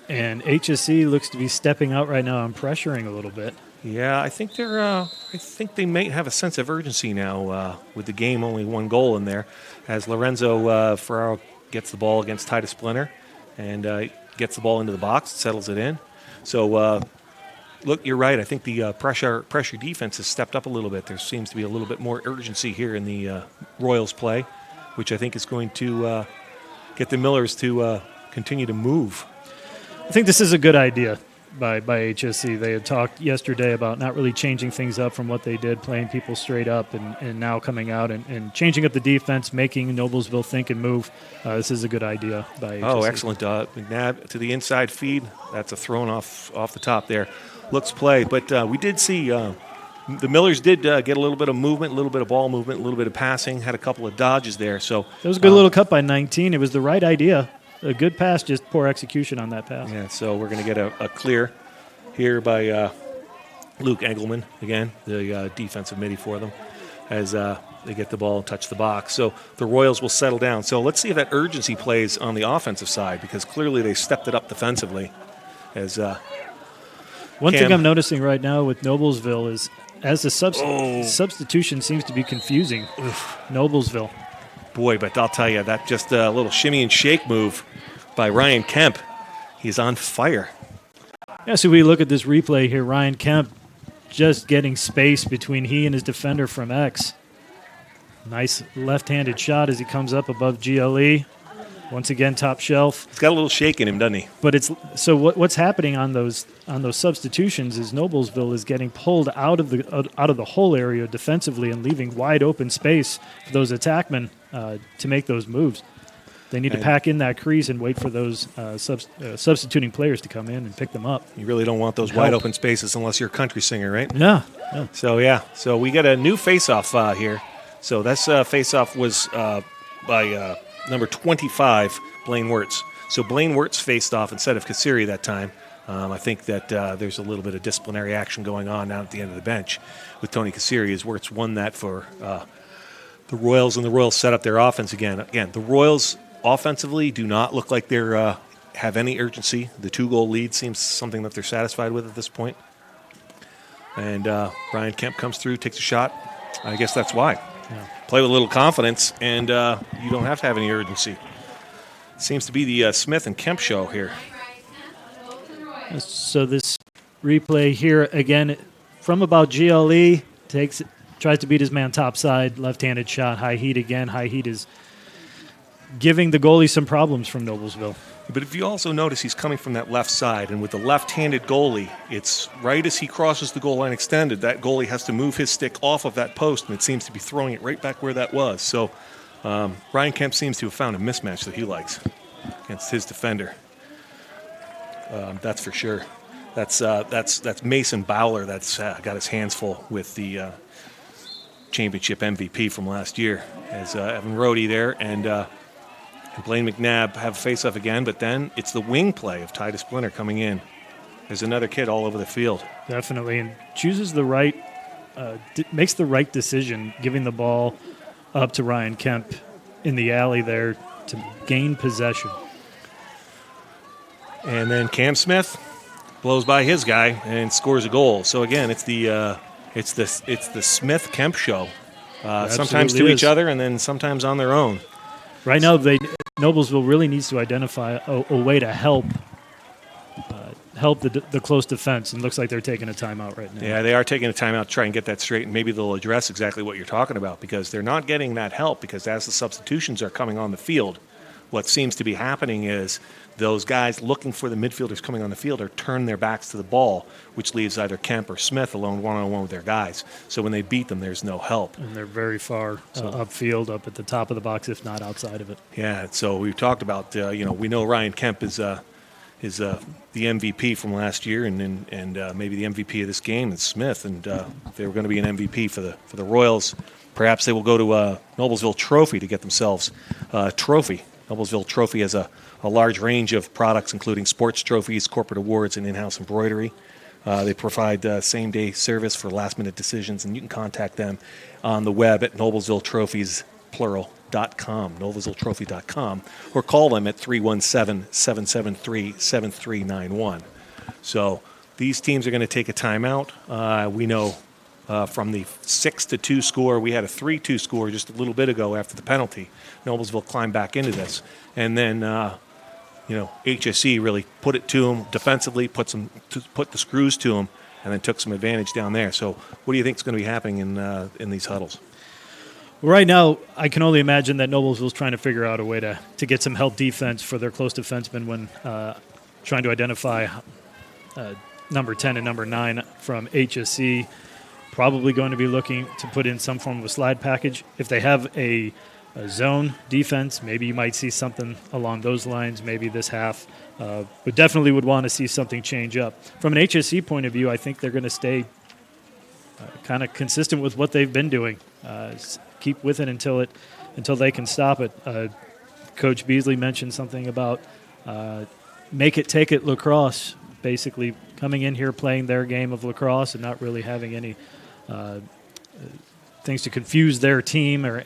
And HSC looks to be stepping out right now and pressuring a little bit. Yeah, I think they're. I think they may have a sense of urgency now with the game only one goal in there, as Lorenzo Ferraro gets the ball against Titus Splinter and gets the ball into the box, settles it in. So, look, you're right. I think the pressure defense has stepped up a little bit. There seems to be a little bit more urgency here in the Royals play, which I think is going to get the Millers to continue to move. I think this is a good idea by HSC. They had talked yesterday about not really changing things up from what they did, playing people straight up, and now coming out and changing up the defense, making Noblesville think and move. This is a good idea by HSC. Oh, excellent. McNabb to the inside feed. That's a thrown off the top there. Looks play. But we did see the Millers did get a little bit of movement, a little bit of ball movement, a little bit of passing, had a couple of dodges there. So that was a good little cut by 19. It was the right idea. A good pass, just poor execution on that pass. Yeah, so we're going to get a clear here by Luke Engelman, again, the defensive midi for them, as they get the ball and touch the box. So the Royals will settle down. So let's see if that urgency plays on the offensive side, because clearly they stepped it up defensively. As One thing I'm noticing right now with Noblesville is as the substitution seems to be confusing Noblesville. Boy, but I'll tell you, that just a little shimmy and shake move by Ryan Kemp. He's on fire. Yeah, so we look at this replay here. Ryan Kemp just getting space between he and his defender from X. Nice left-handed shot as he comes up above GLE. Once again, top shelf. He's got a little shake in him, doesn't he? But it's so what's happening on those substitutions is Noblesville is getting pulled out of the whole area defensively and leaving wide open space for those attackmen to make those moves. They need to pack in that crease and wait for those substituting players to come in and pick them up. You really don't want those wide open spaces unless you're a country singer, right? No. So we got a new face-off here. So this face-off was by number 25, Blaine Wirtz. So Blaine Wirtz faced off instead of Kassiri that time. I think that there's a little bit of disciplinary action going on now at the end of the bench with Tony Cassiri, is Wirtz won that for the Royals, and the Royals set up their offense again. Again, the Royals offensively do not look like they're have any urgency. The 2-goal lead seems something that they're satisfied with at this point. And Ryan Kemp comes through, takes a shot. I guess that's why. Yeah. Play with a little confidence, and you don't have to have any urgency. Seems to be the Smith and Kemp show here. So this replay here again from about GLE, tries to beat his man topside, left-handed shot, high heat again. High heat is giving the goalie some problems from Noblesville. But if you also notice, he's coming from that left side, and with the left-handed goalie, it's right as he crosses the goal line extended, that goalie has to move his stick off of that post, and it seems to be throwing it right back where that was. So Ryan Kemp seems to have found a mismatch that he likes against his defender. That's for sure. That's Mason Bowler that's got his hands full with the championship MVP from last year. As Evan Rohde there and Blaine McNabb have a face-off again, but then it's the wing play of Titus Splinter coming in. There's another kid all over the field. Definitely, and chooses the right, makes the right decision, giving the ball up to Ryan Kemp in the alley there to gain possession. And then Cam Smith blows by his guy and scores a goal. So again, it's the Smith Kemp show. Sometimes to each other, and then sometimes on their own. Right now, Noblesville really needs to identify a way to help the close defense, and looks like they're taking a timeout right now. Yeah, they are taking a timeout to try and get that straight, and maybe they'll address exactly what you're talking about, because they're not getting that help, because as the substitutions are coming on the field, what seems to be happening is those guys looking for the midfielders coming on the field are turn their backs to the ball, which leaves either Kemp or Smith alone one-on-one with their guys. So when they beat them, there's no help. And they're very far upfield, up at the top of the box, if not outside of it. Yeah, so we've talked about, we know Ryan Kemp is the MVP from last year, and maybe the MVP of this game is Smith. And if they were going to be an MVP for the Royals, perhaps they will go to a Noblesville Trophy to get themselves a trophy. Noblesville Trophy has a large range of products, including sports trophies, corporate awards, and in-house embroidery. They provide same-day service for last-minute decisions, and you can contact them on the web at noblesvilletrophies.com, noblesvilletrophy.com, or call them at 317-773-7391. So these teams are going to take a timeout. We know from the 6-2 score, we had a 3-2 score just a little bit ago after the penalty. Noblesville climbed back into this. And then HSE really put it to them defensively, put the screws to them, and then took some advantage down there. So what do you think is going to be happening in these huddles? Right now, I can only imagine that Noblesville's trying to figure out a way to get some help defense for their close defensemen when trying to identify number 10 and number 9 from HSE. Probably going to be looking to put in some form of a slide package. If they have a zone defense, maybe you might see something along those lines, maybe this half. But definitely would want to see something change up. From an HSE point of view, I think they're going to stay kind of consistent with what they've been doing. Keep with it until they can stop it. Coach Beasley mentioned something about make it, take it lacrosse, basically coming in here playing their game of lacrosse and not really having any things to confuse their team or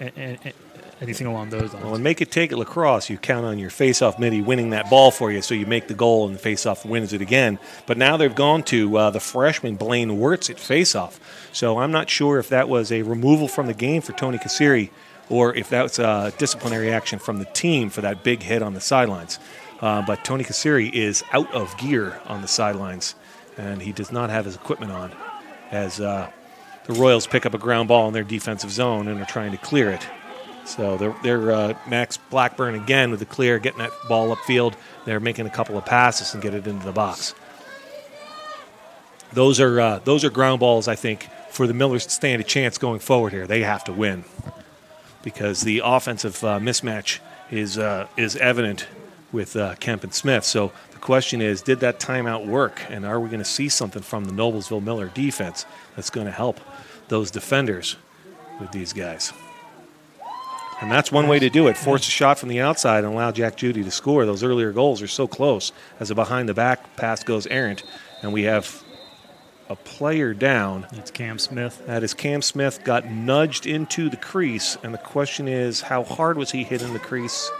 anything along those lines. Well, in make it, take it lacrosse, you count on your face-off midi winning that ball for you, so you make the goal and the face-off wins it again. But now they've gone to the freshman Blaine Wirtz at face-off. So I'm not sure if that was a removal from the game for Tony Cassiri or if that was a disciplinary action from the team for that big hit on the sidelines. But Tony Cassiri is out of gear on the sidelines, and he does not have his equipment on as the Royals pick up a ground ball in their defensive zone and are trying to clear it. So they're Max Blackburn again with the clear, getting that ball upfield. They're making a couple of passes and get it into the box. Those are ground balls, I think, for the Millers to stand a chance going forward here. They have to win because the offensive mismatch is evident with Kemp and Smith. So the question is, did that timeout work? And are we going to see something from the Noblesville Miller defense that's going to help those defenders with these guys? And that's one way to do it. Force a shot from the outside and allow Jack Judy to score. Those earlier goals are so close as a behind-the-back pass goes errant. And we have a player down. It's Cam Smith. That is Cam Smith, got nudged into the crease. And the question is, how hard was he hit in the crease?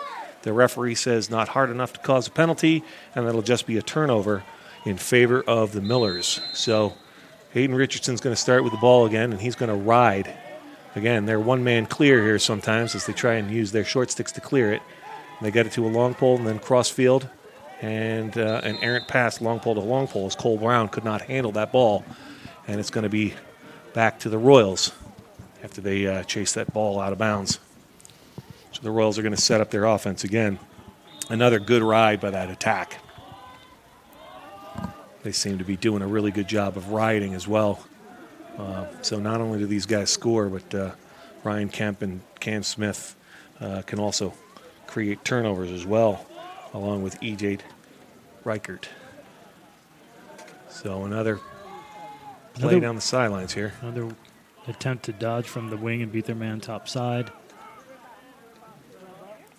The referee says not hard enough to cause a penalty, and that'll just be a turnover in favor of the Millers. So Hayden Richardson's going to start with the ball again, and he's going to ride. Again, they're one-man clear here sometimes as they try and use their short sticks to clear it. And they get it to a long pole and then cross field. And an errant pass, long pole to long pole, as Cole Brown could not handle that ball. And it's going to be back to the Royals after they chase that ball out of bounds. So the Royals are going to set up their offense again. Another good ride by that attack. They seem to be doing a really good job of riding as well. So not only do these guys score, but Ryan Kemp and Cam Smith can also create turnovers as well, along with E.J. Reichert. So another play down the sidelines here. Another attempt to dodge from the wing and beat their man top side.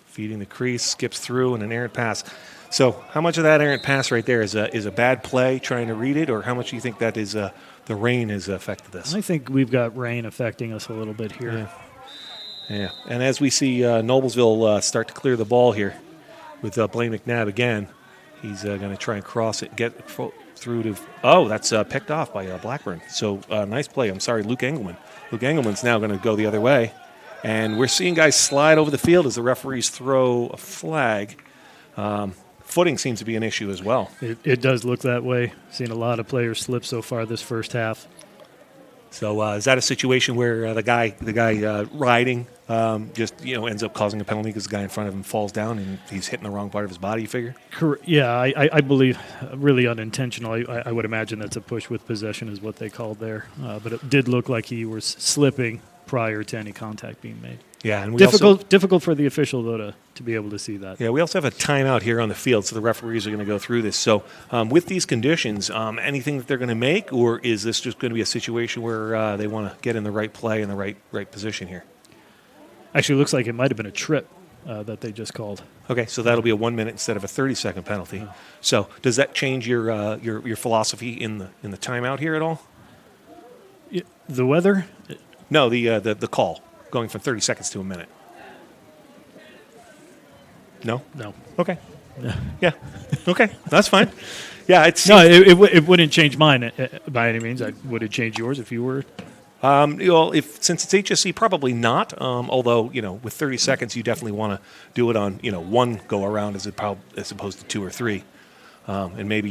Feeding the crease, skips through, and an errant pass. So how much of that errant pass right there is a bad play trying to read it, or how much do you think that is the rain has affected this? I think we've got rain affecting us a little bit here. Yeah. And as we see Noblesville start to clear the ball here with Blaine McNabb again, he's going to try and cross it, get through to – oh, that's picked off by Blackburn. So nice play. I'm sorry, Luke Engelman. Luke Engelman's now going to go the other way. And we're seeing guys slide over the field as the referees throw a flag. Footing seems to be an issue as well. It does look that way. Seen a lot of players slip so far this first half. So is that a situation where the guy riding just ends up causing a penalty because the guy in front of him falls down and he's hitting the wrong part of his body, you figure? Yeah, I believe really unintentional. I would imagine that's a push with possession is what they called there. But it did look like he was slipping prior to any contact being made. Yeah, and difficult for the official, though, to be able to see that. Yeah, we also have a timeout here on the field, so the referees are going to go through this. So with these conditions, anything that they're going to make, or is this just going to be a situation where they want to get in the right play and the right position here? Actually, it looks like it might have been a trip that they just called. Okay, so that'll be a 1 minute instead of a 30-second penalty. Oh. So does that change your philosophy in the timeout here at all? The weather? No, the call. Going from 30 seconds to a minute. No? No. Okay. Yeah. Okay. That's fine. Yeah, it wouldn't change mine by any means. Would it change yours if you were? Since it's HSC, probably not. Although with 30 seconds, you definitely want to do it on one go around as opposed to two or three, and maybe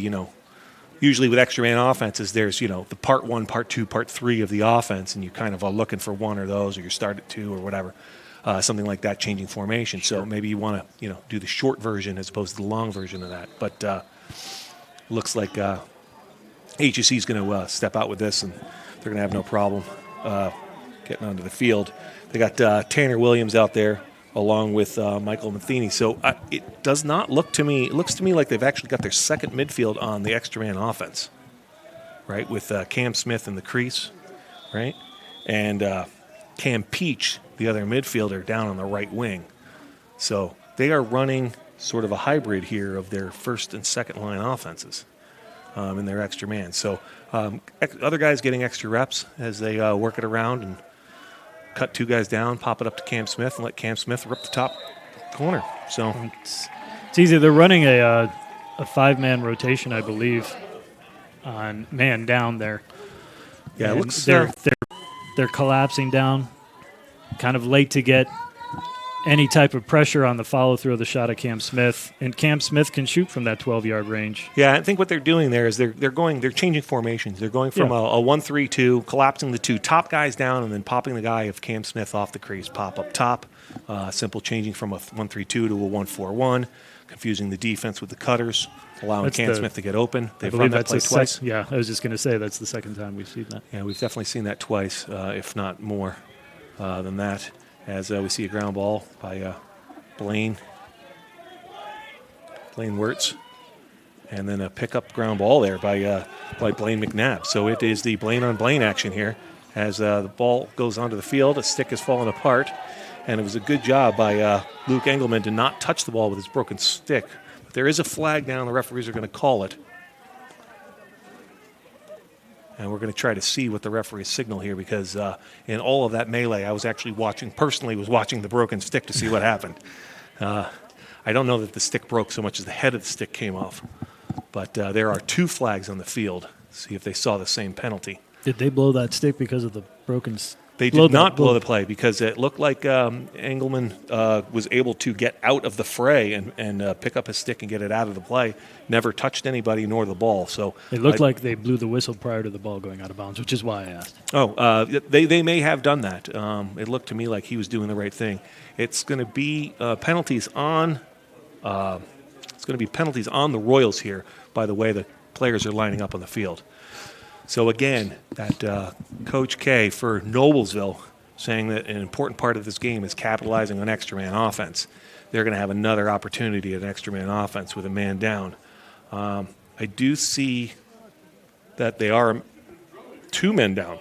usually with extra man offenses, there's the part one, part two, part three of the offense, and you kind of are looking for one of those, or you start at two or whatever, something like that, changing formation. Sure. So maybe you want to do the short version as opposed to the long version of that. But looks like HSC is going to step out with this, and they're going to have no problem getting onto the field. They got Tanner Williams out there along with Michael Matheny. So it does not look to me – it looks to me like they've actually got their second midfield on the extra man offense, right, with Cam Smith in the crease, right, and Cam Peach, the other midfielder, down on the right wing. So they are running sort of a hybrid here of their first and second line offenses in their extra man. So other guys getting extra reps as they work it around and cut two guys down, pop it up to Cam Smith, and let Cam Smith rip the top corner. So it's easy. They're running a five-man rotation, I believe, on man down there. Yeah, and it looks they're collapsing down, kind of late to get any type of pressure on the follow-through of the shot of Cam Smith, and Cam Smith can shoot from that 12-yard range. Yeah, I think what they're doing there is they're changing formations. They're going from a 1-3-2, collapsing the two top guys down, and then popping the guy of Cam Smith off the crease, pop up top. Simple changing from a 1-3-2 to a 1-4-1, confusing the defense with the cutters, allowing Cam Smith to get open. They've run that play twice. Yeah, I was just going to say that's the second time we've seen that. Yeah, we've definitely seen that twice, if not more than that. As we see a ground ball by Blaine Wirtz, and then a pickup ground ball there by Blaine McNabb. So it is the Blaine on Blaine action here as the ball goes onto the field. A stick is falling apart, and it was a good job by Luke Engelman to not touch the ball with his broken stick. But there is a flag down. The referees are going to call it. And we're going to try to see what the referees signal here because in all of that melee, I was actually watching the broken stick to see what happened. I don't know that the stick broke so much as the head of the stick came off. But there are 2 flags on the field. See if they saw the same penalty. Did they blow that stick because of the broken stick? They did not blow the play because it looked like Engelman was able to get out of the fray and pick up his stick and get it out of the play. Never touched anybody nor the ball. So it looked like they blew the whistle prior to the ball going out of bounds, which is why I asked. They may have done that. It looked to me like he was doing the right thing. It's going to be penalties on. It's going to be penalties on the Royals here by the way the players are lining up on the field. So again, that Coach K for Noblesville saying that an important part of this game is capitalizing on extra man offense. They're going to have another opportunity at extra man offense with a man down. I do see that they are 2 men down.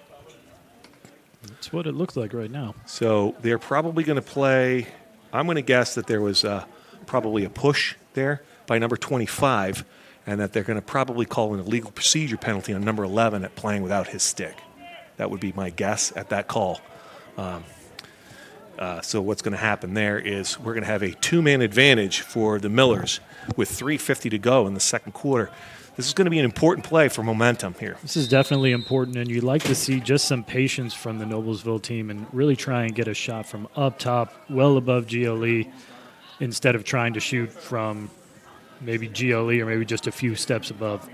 That's what it looks like right now. So they're probably going to play. I'm going to guess that there was probably a push there by number 25. And that they're going to probably call an illegal procedure penalty on number 11 at playing without his stick. That would be my guess at that call. So what's going to happen there is we're going to have a 2-man advantage for the Millers with 3:50 to go in the second quarter. This is going to be an important play for momentum here. This is definitely important, and you'd like to see just some patience from the Noblesville team and really try and get a shot from up top, well above GLE, instead of trying to shoot from maybe GLE or maybe just a few steps above.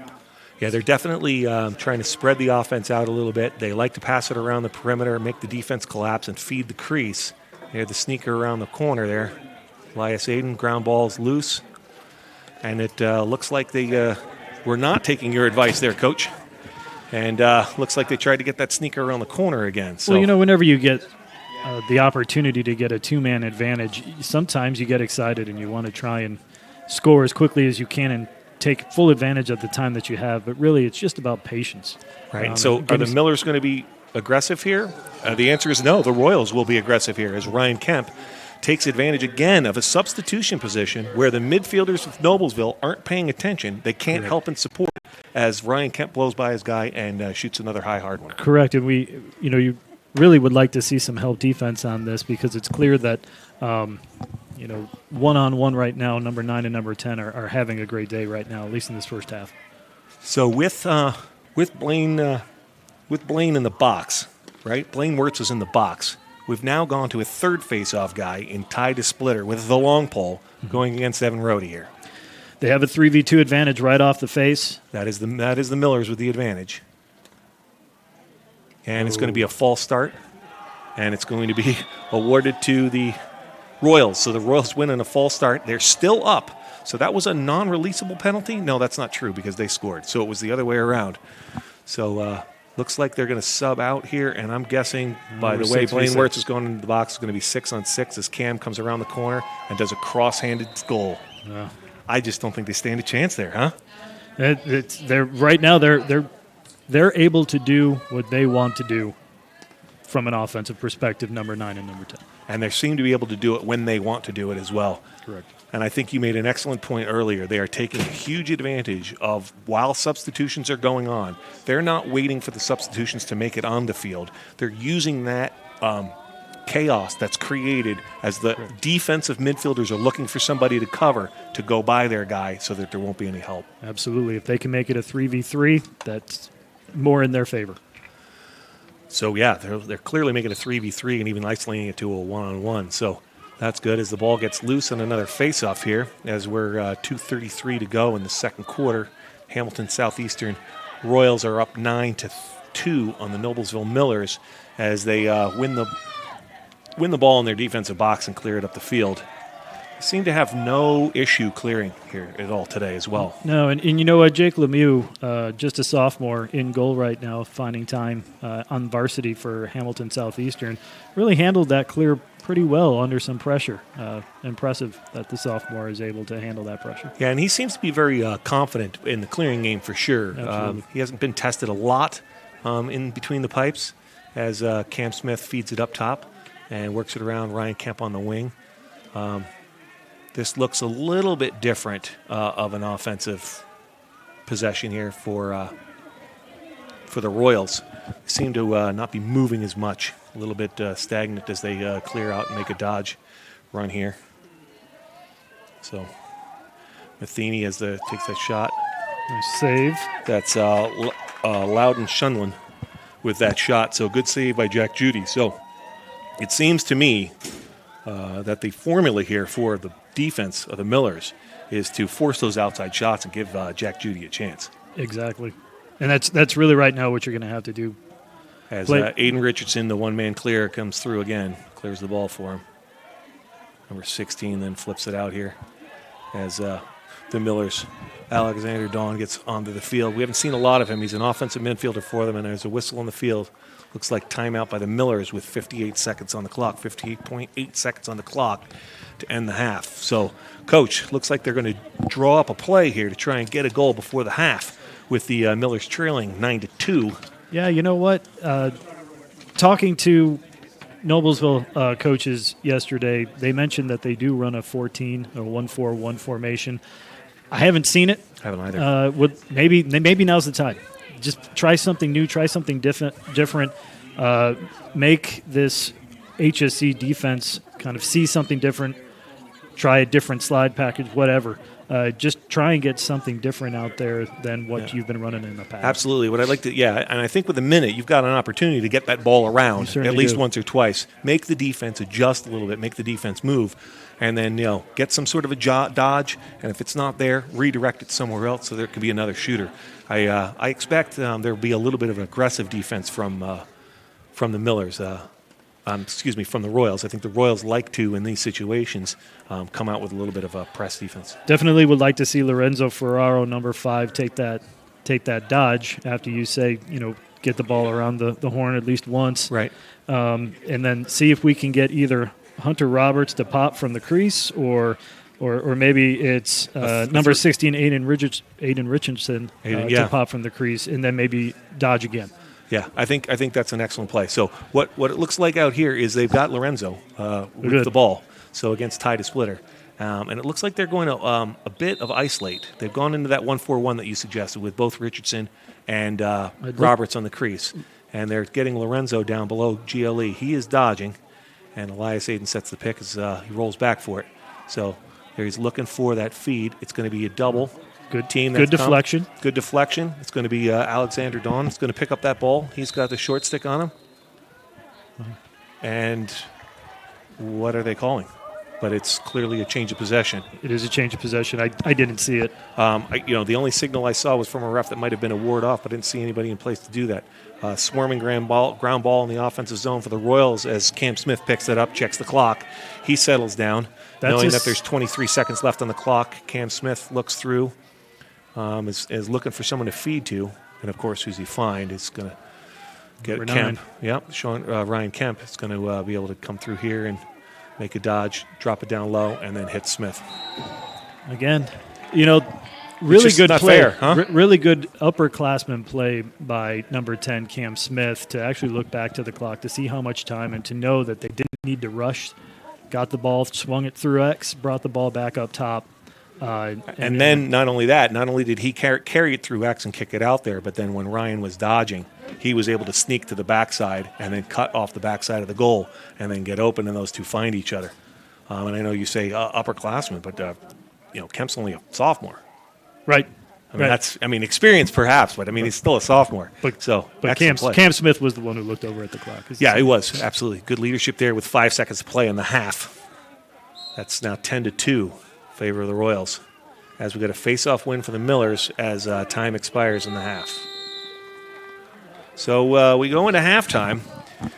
Yeah, they're definitely trying to spread the offense out a little bit. They like to pass it around the perimeter, make the defense collapse, and feed the crease. They had the sneaker around the corner there. Elias Aiden, ground ball's loose. And it looks like they were not taking your advice there, Coach. And looks like they tried to get that sneaker around the corner again. So. Well, whenever you get the opportunity to get a 2-man advantage, sometimes you get excited and you want to try and score as quickly as you can and take full advantage of the time that you have. But really, it's just about patience. Right. So are the Millers going to be aggressive here? The answer is no. The Royals will be aggressive here as Ryan Kemp takes advantage again of a substitution position where the midfielders of Noblesville aren't paying attention. They can't help and support as Ryan Kemp blows by his guy and shoots another high, hard one. Correct. And you really would like to see some help defense on this because it's clear that one-on-one right now, number 9 and number 10 are having a great day right now, at least in this first half. So with Blaine in the box, right? Blaine Wirtz is in the box. We've now gone to a third face-off guy in Ty DeSplitter with the long pole going against Evan Rohde here. They have a 3v2 advantage right off the face. That is the Millers with the advantage. And it's going to be a false start, and it's going to be awarded to the Royals. So the Royals win on a false start. They're still up. So that was a non-releasable penalty? No, that's not true because they scored. So it was the other way around. So looks like they're going to sub out here, and I'm guessing by the way Blaine Wirtz is going into the box, it's going to be 6-on-6 as Cam comes around the corner and does a cross-handed goal. Yeah. I just don't think they stand a chance there, huh? They're able to do what they want to do from an offensive perspective, number 9 and number 10. And they seem to be able to do it when they want to do it as well. Correct. And I think you made an excellent point earlier. They are taking a huge advantage of while substitutions are going on. They're not waiting for the substitutions to make it on the field. They're using that chaos that's created as the defensive midfielders are looking for somebody to cover to go by their guy so that there won't be any help. Absolutely. If they can make it a 3v3, that's more in their favor. So, yeah, they're clearly making a 3v3 and even isolating it to a 1-on-1. So that's good as the ball gets loose on another face-off here as we're 2:33 to go in the second quarter. Hamilton Southeastern Royals are up 9-2 on the Noblesville Millers as they win the ball in their defensive box and clear it up the field. They seem to have no issue clearing here at all today as well. No, and you know what? Jake Lemieux, just a sophomore in goal right now, finding time on varsity for Hamilton Southeastern, really handled that clear pretty well under some pressure. Impressive that the sophomore is able to handle that pressure. Yeah, and he seems to be very confident in the clearing game for sure. He hasn't been tested a lot in between the pipes as Cam Smith feeds it up top. and works it around. Ryan Kemp on the wing. This looks a little bit different of an offensive possession here for the Royals. They seem to not be moving as much, a little bit stagnant as they clear out and make a dodge run here. So Matheny takes that shot. Nice save. That's Loudon Shunlin with that shot. So good save by Jack Judy. So it seems to me that the formula here for the defense of the Millers is to force those outside shots and give Jack Judy a chance. Exactly. And that's really right now what you're going to have to do. As Aiden Richardson, the one-man clear, comes through again, clears the ball for him. Number 16 then flips it out here as the Millers. Alexander Dawn gets onto the field. We haven't seen a lot of him. He's an offensive midfielder for them, and there's a whistle on the field. Looks like timeout by the Millers with 58 seconds on the clock, 58.8 seconds on the clock to end the half. So, Coach, looks like they're going to draw up a play here to try and get a goal before the half with the Millers trailing 9-2. Yeah, you know what? Talking to Noblesville coaches yesterday, they mentioned that they do run a 14 or 1-4-1 formation. I haven't seen it. I haven't either. Maybe now's the time. Just try something new, try something different. Make this HSC defense kind of see something different. Try a different slide package, whatever. Just try and get something different out there than what you've been running in the past. Absolutely. What I'd like to, and I think with a minute, you've got an opportunity to get that ball around at least once or twice. Make the defense adjust a little bit, make the defense move, and then, get some sort of a dodge, and if it's not there, redirect it somewhere else so there could be another shooter. I expect there'll be a little bit of an aggressive defense from the Millers. From the Royals. I think the Royals like to, in these situations, come out with a little bit of a press defense. Definitely would like to see Lorenzo Ferraro, number 5, take that dodge after you say, get the ball around the horn at least once. Right. And then see if we can get either Hunter Roberts to pop from the crease or maybe it's number 16, Aiden Richardson to pop from the crease and then maybe dodge again. Yeah, I think that's an excellent play. So what it looks like out here is they've got Lorenzo with the ball, so against Ty Splitter. And it looks like they're going to a bit of isolate. They've gone into that 1-4-1 that you suggested with both Richardson and Roberts on the crease. And they're getting Lorenzo down below GLE. He is dodging, and Elias Aiden sets the pick as he rolls back for it. So there he's looking for that feed. It's going to be a double. Good team. Good deflection. Good deflection. It's going to be Alexander Dawn. It's going to pick up that ball. He's got the short stick on him. And what are they calling? But it's clearly a change of possession. It is a change of possession. I didn't see it. The only signal I saw was from a ref that might have been a ward off, but I didn't see anybody in place to do that. Swarming ground ball in the offensive zone for the Royals as Cam Smith picks it up, checks the clock. He settles down, knowing that there's 23 seconds left on the clock. Cam Smith looks through. Is looking for someone to feed to, and of course, who's he find? Is going to get Kemp. Yep, Ryan Kemp is going to be able to come through here and make a dodge, drop it down low, and then hit Smith. Again, really good play. Fair, huh? Really good upperclassman play by number 10, Cam Smith, to actually look back to the clock to see how much time and to know that they didn't need to rush. Got the ball, swung it through X, brought the ball back up top. And then not only did he carry it through X and kick it out there, but then when Ryan was dodging, he was able to sneak to the backside and then cut off the backside of the goal and then get open, and those two find each other. And I know you say upperclassman, but Kemp's only a sophomore. Right. That's experience perhaps, but he's still a sophomore. But Cam Smith was the one who looked over at the clock. Yeah, he was absolutely good leadership there with 5 seconds to play in the half. That's now 10-2. Favor of the Royals as we get a face-off win for the Millers as time expires in the half. So we go into halftime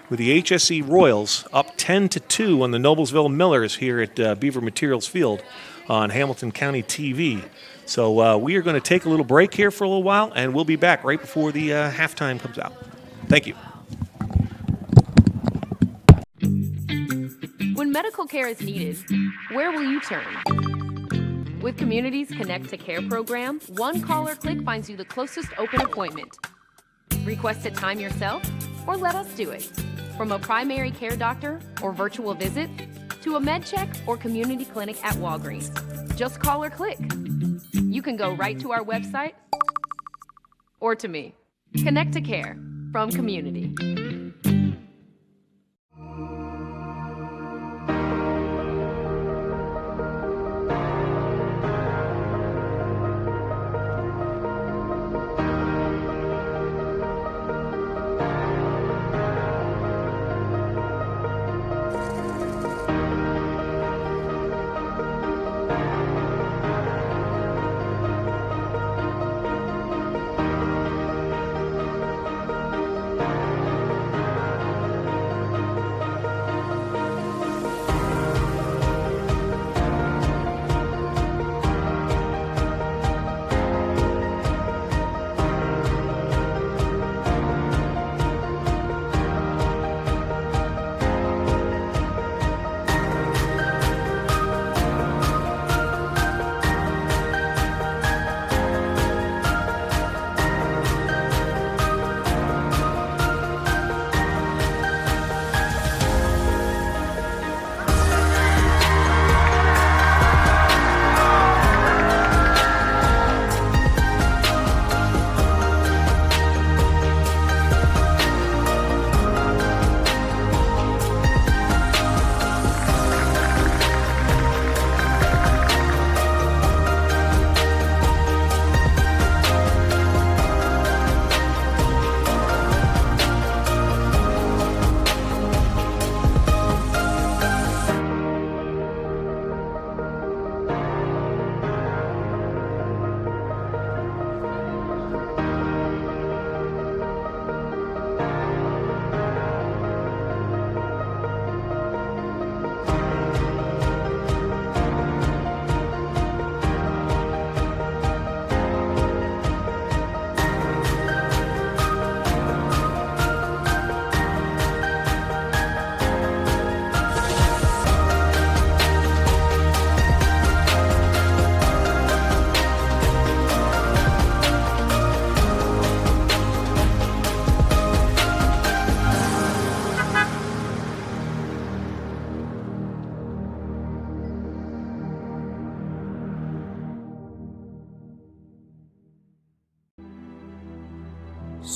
with the HSC Royals up 10-2 on the Noblesville Millers here at Beaver Materials Field on Hamilton County TV. So we are going to take a little break here for a little while, and we'll be back right before the halftime comes out. Thank you. When medical care is needed, where will you turn? With Community's Connect to Care program, one call or click finds you the closest open appointment. Request a time yourself or let us do it. From a primary care doctor or virtual visit to a med check or community clinic at Walgreens. Just call or click. You can go right to our website or to me. Connect to Care from Community.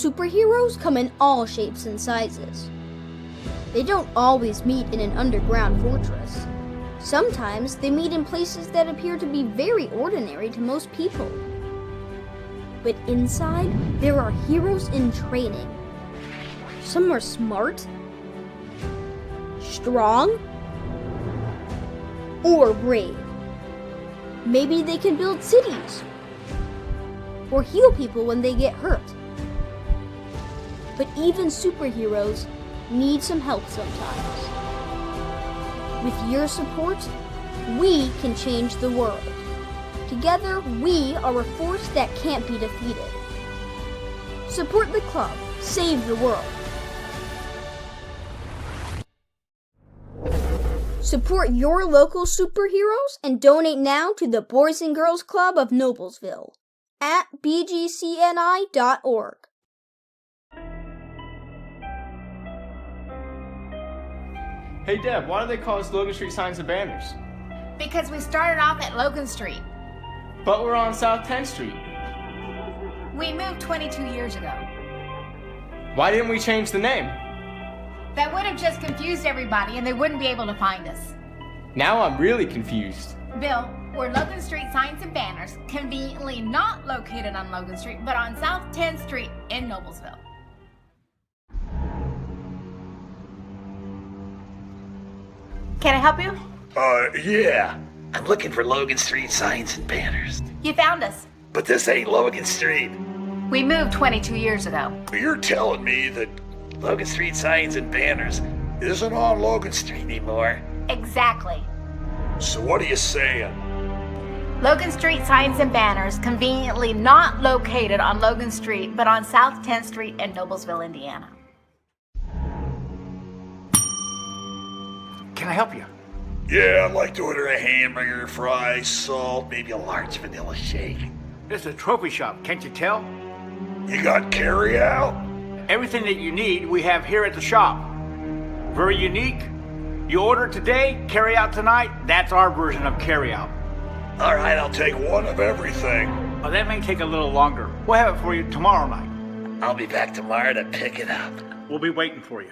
Superheroes come in all shapes and sizes. They don't always meet in an underground fortress. Sometimes they meet in places that appear to be very ordinary to most people. But inside, there are heroes in training. Some are smart, strong, or brave. Maybe they can build cities or heal people when they get hurt. But even superheroes need some help sometimes. With your support, we can change the world. Together, we are a force that can't be defeated. Support the club. Save the world. Support your local superheroes and donate now to the Boys and Girls Club of Noblesville at bgcni.org. Hey Deb, why do they call us Logan Street Signs and Banners? Because we started off at Logan Street. But we're on South 10th Street. We moved 22 years ago. Why didn't we change the name? That would have just confused everybody and they wouldn't be able to find us. Now I'm really confused. Bill, we're Logan Street Signs and Banners, conveniently not located on Logan Street, but on South 10th Street in Noblesville. Can I help you? Yeah. I'm looking for Logan Street Signs and Banners. You found us. But this ain't Logan Street. We moved 22 years ago. You're telling me that Logan Street Signs and Banners isn't on Logan Street anymore? Exactly. So what are you saying? Logan Street Signs and Banners, conveniently not located on Logan Street, but on South 10th Street in Noblesville, Indiana. Can I help you? Yeah, I'd like to order a hamburger, fries, salt, maybe a large vanilla shake. This is a trophy shop, can't you tell? You got carry out? Everything that you need, we have here at the shop. Very unique. You order today, carry out tonight. That's our version of carry out. All right, I'll take one of everything. Oh, that may take a little longer. We'll have it for you tomorrow night. I'll be back tomorrow to pick it up. We'll be waiting for you.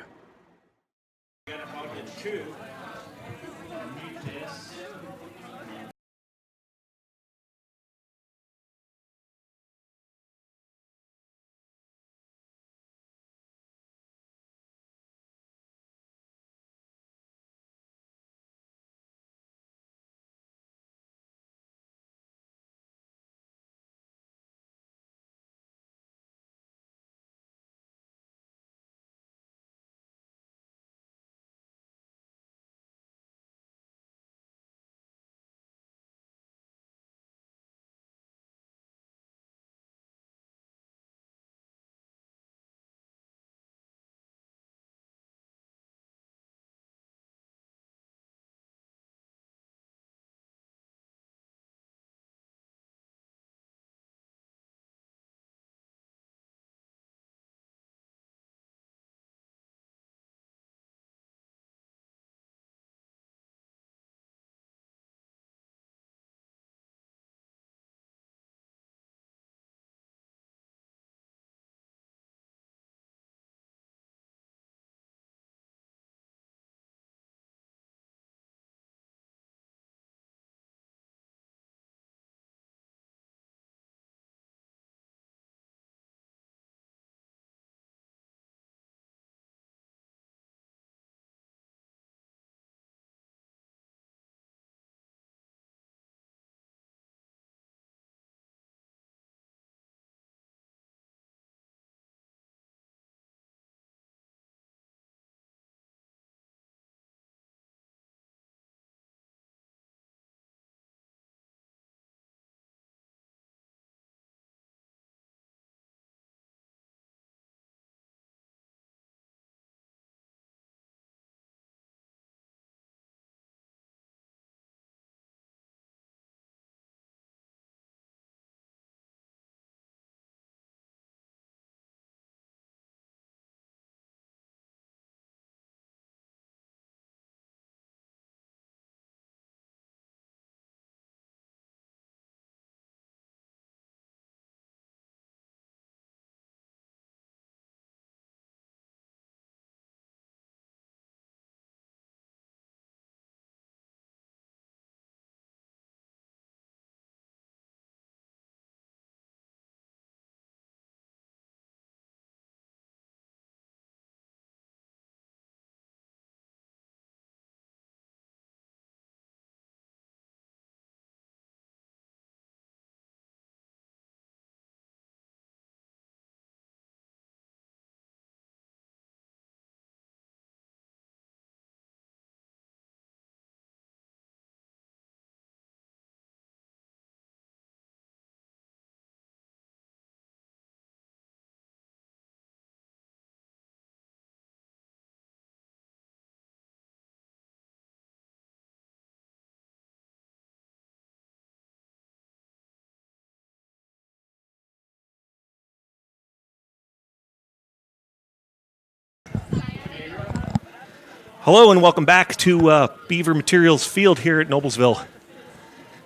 Hello and welcome back to Beaver Materials Field here at Noblesville.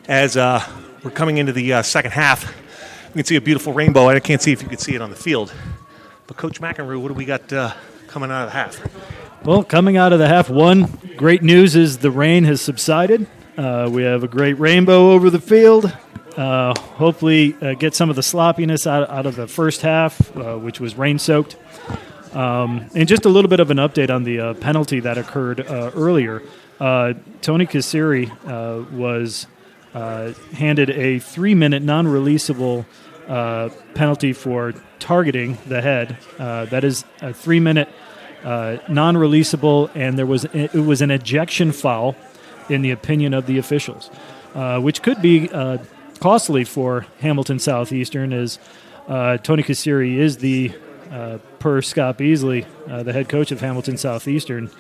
As we're coming into the second half, you can see a beautiful rainbow. I can't see if you can see it on the field. But Coach McEnroe, what do we got coming out of the half? Well, coming out of the half, one great news is the rain has subsided. We have a great rainbow over the field. Hopefully get some of the sloppiness out of the first half, which was rain-soaked. And just a little bit of an update on the penalty that occurred earlier. Tony Casiri was handed a 3-minute non-releasable penalty for targeting the head. That is a 3-minute non-releasable, and it was an ejection foul in the opinion of the officials, which could be costly for Hamilton Southeastern, as Tony Casiri is the per Scott Beasley, the head coach of Hamilton Southeastern.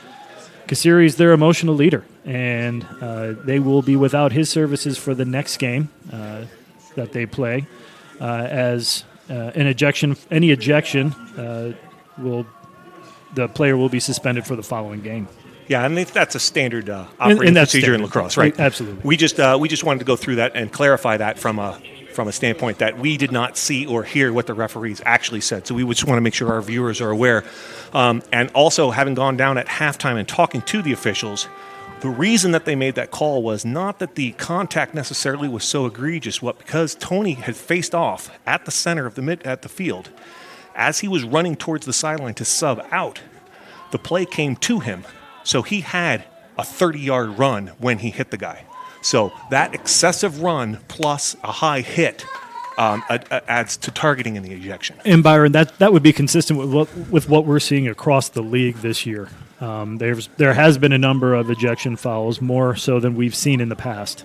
Casiri is their emotional leader, and they will be without his services for the next game that they play, as any ejection will the player will be suspended for the following game. Yeah, and that's a standard operating that's procedure in standard. lacrosse, right? Absolutely. We just wanted to go through that and clarify that from a standpoint that we did not see or hear what the referees actually said. So we just want to make sure our viewers are aware. And also, having gone down at halftime and talking to the officials, the reason that they made that call was not that the contact necessarily was so egregious, but because Tony had faced off at the center of at the field. As he was running towards the sideline to sub out, the play came to him. So he had a 30-yard run when he hit the guy. So that excessive run plus a high hit adds to targeting in the ejection. And Byron, that would be consistent with what we're seeing across the league this year. There has been a number of ejection fouls, more so than we've seen in the past.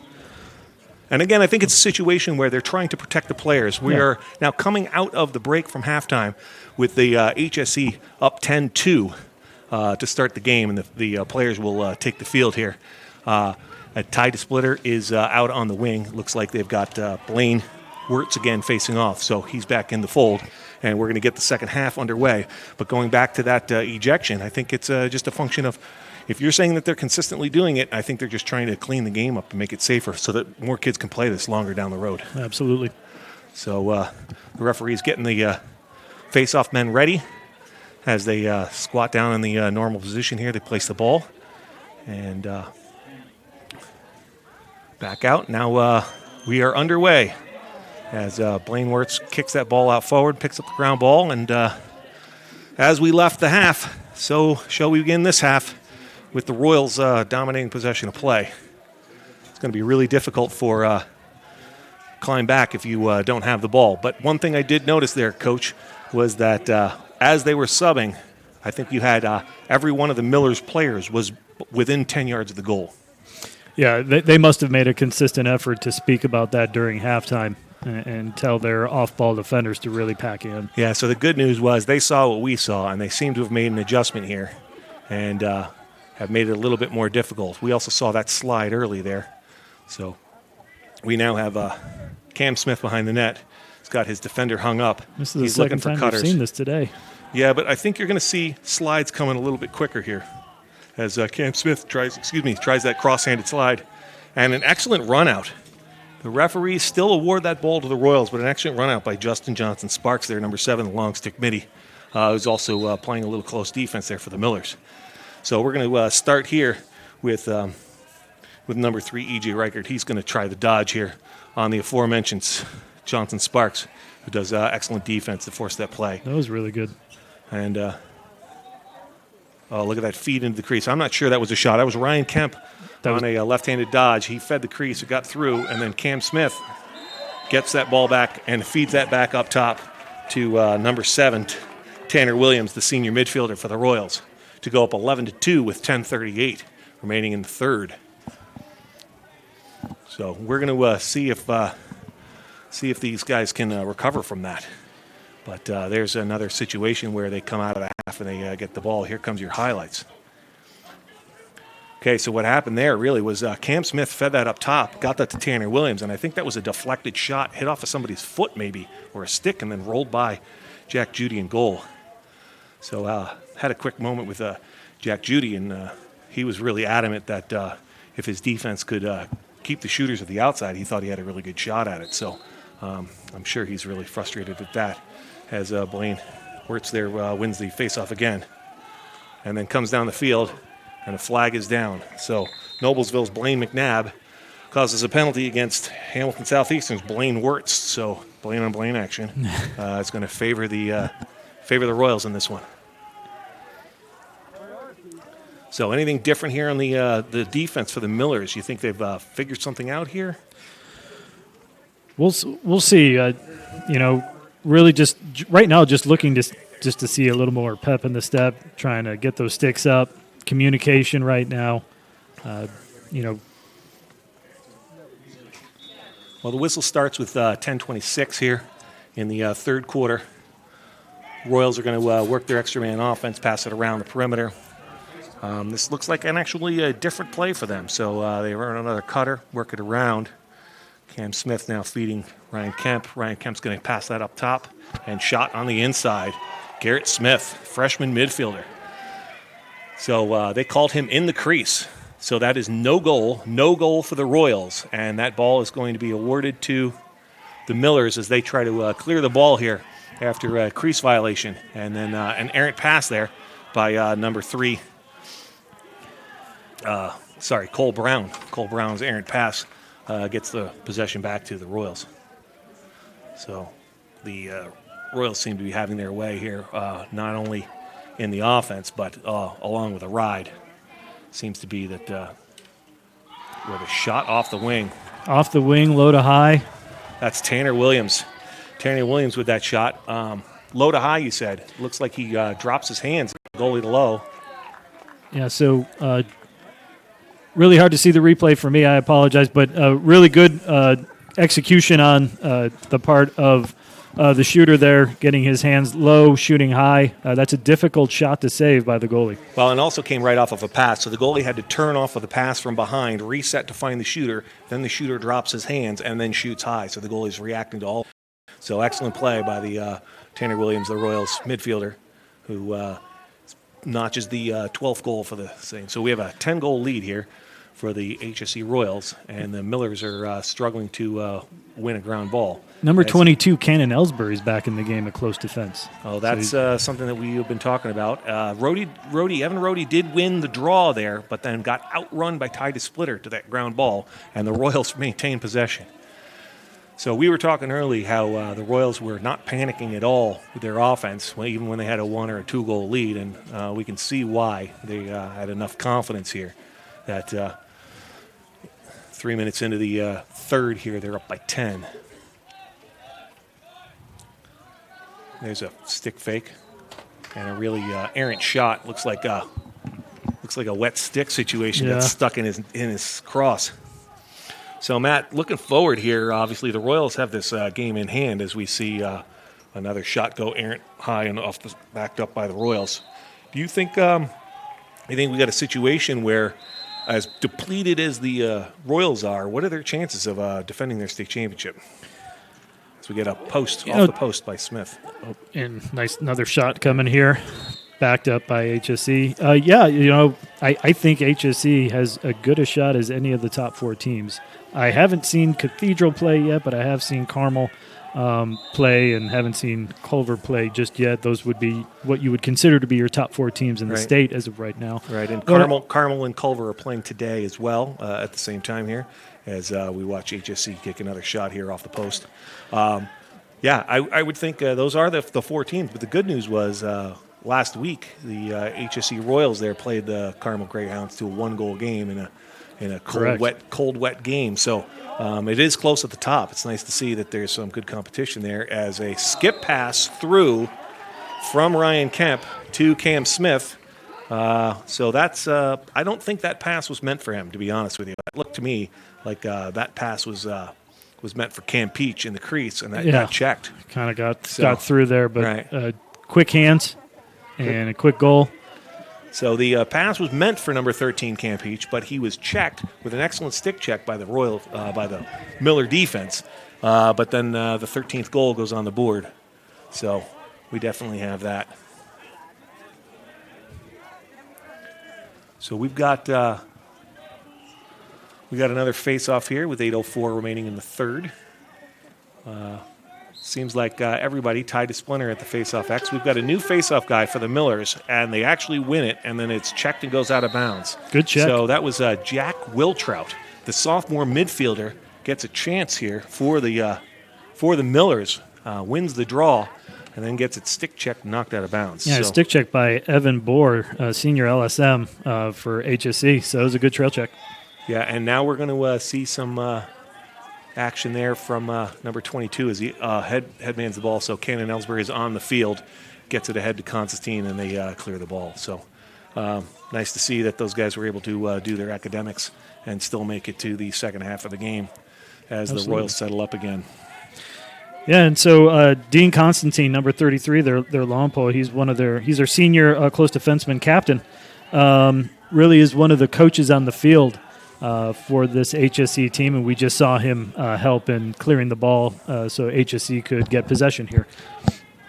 And again, I think it's a situation where they're trying to protect the players. We are now coming out of the break from halftime with the HSE up 10-2 to start the game, and the players will take the field here. Ty DeSplitter is out on the wing. Looks like they've got Blaine Wirtz again facing off, so he's back in the fold, and we're going to get the second half underway. But going back to that ejection, I think it's just a function of, if you're saying that they're consistently doing it, I think they're just trying to clean the game up and make it safer so that more kids can play this longer down the road. Absolutely. So the referee's getting the face-off men ready as they squat down in the normal position here. They place the ball and back out. Now we are underway as Blaine Wirtz kicks that ball out forward, picks up the ground ball, and as we left the half, so shall we begin this half with the Royals dominating possession of play. It's going to be really difficult for climb back if you don't have the ball. But one thing I did notice there, Coach, was that as they were subbing, I think you had every one of the Millers players was within 10 yards of the goal. Yeah, they must have made a consistent effort to speak about that during halftime and tell their off-ball defenders to really pack in. Yeah, so the good news was they saw what we saw, and they seem to have made an adjustment here and have made it a little bit more difficult. We also saw that slide early there. So we now have Cam Smith behind the net. He's got his defender hung up. This is He's the second looking for time cutters. we've seen this today. Yeah, but I think you're going to see slides coming a little bit quicker here as Cam Smith tries that cross-handed slide. And an excellent run-out. The referees still award that ball to the Royals, but an excellent run-out by Justin Johnson Sparks there, number 7, the long stick midi, who's also playing a little close defense there for the Millers. So we're going to start here with number 3, E.J. Reichert. He's going to try the dodge here on the aforementioned Johnson Sparks, who does excellent defense to force that play. That was really good. And look at that feed into the crease. I'm not sure that was a shot. That was Ryan Kemp on a left-handed dodge. He fed the crease, it got through, and then Cam Smith gets that ball back and feeds that back up top to number 7, Tanner Williams, the senior midfielder for the Royals, to go up 11-2 with 10:38 remaining in the third. So we're going to see if these guys can recover from that. But there's another situation where they come out of the half and they get the ball. Here comes your highlights. Okay, so what happened there really was Cam Smith fed that up top, got that to Tanner Williams, and I think that was a deflected shot, hit off of somebody's foot maybe, or a stick, and then rolled by Jack Judy in goal. So had a quick moment with Jack Judy, and he was really adamant that if his defense could keep the shooters at the outside, he thought he had a really good shot at it. So I'm sure he's really frustrated at that as Blaine Wirtz there wins the faceoff again and then comes down the field, and a flag is down. So Noblesville's Blaine McNabb causes a penalty against Hamilton Southeastern's Blaine Wirtz. So Blaine on Blaine action. It's going to favor the Royals in this one. So anything different here on the defense for the Millers? You think they've figured something out here? We'll see. Really just right now, just looking just to see a little more pep in the step, trying to get those sticks up. Communication right now, Well, the whistle starts with 10:26 here in the third quarter. Royals are going to work their extra man offense, pass it around the perimeter. This looks like actually a different play for them. So they run another cutter, work it around. Cam Smith now feeding Ryan Kemp. Ryan Kemp's going to pass that up top and shot on the inside. Garrett Smith, freshman midfielder. So they called him in the crease. So that is no goal for the Royals. And that ball is going to be awarded to the Millers as they try to clear the ball here after a crease violation. And then an errant pass there by number 3. Cole Brown. Cole Brown's errant pass gets the possession back to the Royals. So the Royals seem to be having their way here, not only in the offense, but along with a ride. Seems to be that with a shot off the wing. Off the wing, low to high. That's Tanner Williams. Tanner Williams with that shot. Low to high, you said. Looks like he drops his hands, goalie to low. Yeah, so really hard to see the replay for me. I apologize, but really good execution on the part of the shooter there, getting his hands low, shooting high. That's a difficult shot to save by the goalie. Well, and also came right off of a pass. So the goalie had to turn off of the pass from behind, reset to find the shooter. Then the shooter drops his hands and then shoots high. So the goalie's reacting to all. So excellent play by the Tanner Williams, the Royals midfielder, who notches the 12th goal for the Saints. So we have a 10-goal lead here for the HSE Royals, and the Millers are struggling to win a ground ball. Number 22, Cannon Ellsbury's back in the game at close defense. Oh, that's something that we have been talking about. Evan Rohde did win the draw there, but then got outrun by Titus Splitter to that ground ball, and the Royals maintained possession. So we were talking early how the Royals were not panicking at all with their offense, even when they had a 1 or a 2-goal lead, and we can see why they had enough confidence here that 3 minutes into the third here, they're up by 10. There's a stick fake and a really errant shot. Looks like a wet stick situation that's stuck in his cross. So, Matt, looking forward here, obviously the Royals have this game in hand as we see another shot go errant high and backed up by the Royals. Do you think we got a situation where, as depleted as the Royals are, what are their chances of defending their state championship? As we get a post off the post by Smith. And nice, another shot coming here, backed up by HSE. I think HSE has as good a shot as any of the top 4 teams. I haven't seen Cathedral play yet, but I have seen Carmel play and haven't seen Culver play just yet. Those would be what you would consider to be your top 4 teams in the state as of right now. Right, and Carmel and Culver are playing today as well at the same time here as we watch HSC kick another shot here off the post. I would think those are the 4 teams, but the good news was last week the HSC Royals there played the Carmel Greyhounds to a 1-goal game in a cold, wet game. So it is close at the top. It's nice to see that there's some good competition there as a skip pass through from Ryan Kemp to Cam Smith. So that's I don't think that pass was meant for him, to be honest with you. It looked to me like that pass was meant for Cam Peach in the crease, and that got checked. Kind of got through there, but quick hands and a quick goal. So the pass was meant for number 13, Cam Peach, but he was checked with an excellent stick check by the Miller defense. But then the 13th goal goes on the board. So we definitely have that. So we've got another face-off here with 8:04 remaining in the third. Seems like everybody tied to Splinter at the face-off X. We've got a new face-off guy for the Millers, and they actually win it, and then it's checked and goes out of bounds. Good check. So that was Jack Wiltrout, the sophomore midfielder, gets a chance here for the Millers, wins the draw, and then gets its stick checked and knocked out of bounds. Yeah, stick check by Evan Bohr, senior LSM for HSE. So it was a good trail check. Yeah, and now we're going to see some action there from number 22 as he headmans the ball. So Cannon Ellsbury is on the field, gets it ahead to Constantine, and they clear the ball. So nice to see that those guys were able to do their academics and still make it to the second half of the game as the Royals settle up again. Yeah, and so Dean Constantine, number 33, their long pole, he's their senior close defenseman captain. Really is one of the coaches on the field for this HSE team, and we just saw him help in clearing the ball so HSE could get possession here.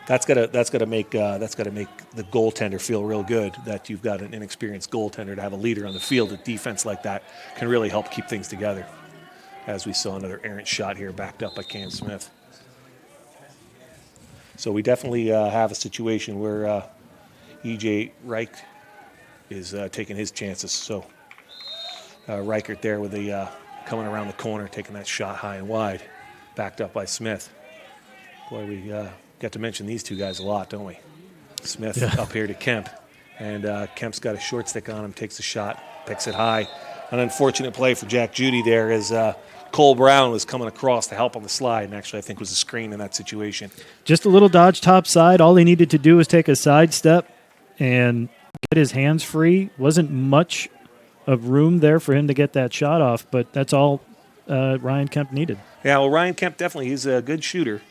That's gotta make the goaltender feel real good that you've got an inexperienced goaltender. To have a leader on the field at defense like that can really help keep things together. As we saw another errant shot here, backed up by Cam Smith. So we definitely have a situation where E.J. Reich is taking his chances. So Reichert there with the coming around the corner, taking that shot high and wide, backed up by Smith. Boy, we get to mention these two guys a lot, don't we? Smith up here to Kemp, and Kemp's got a short stick on him, takes the shot, picks it high. An unfortunate play for Jack Judy there as Cole Brown was coming across to help on the slide, and actually I think was a screen in that situation. Just a little dodge top side. All he needed to do was take a side step and get his hands free. Wasn't much of room there for him to get that shot off, but that's all Ryan Kemp needed. Yeah, well, Ryan Kemp definitely, he's a good shooter.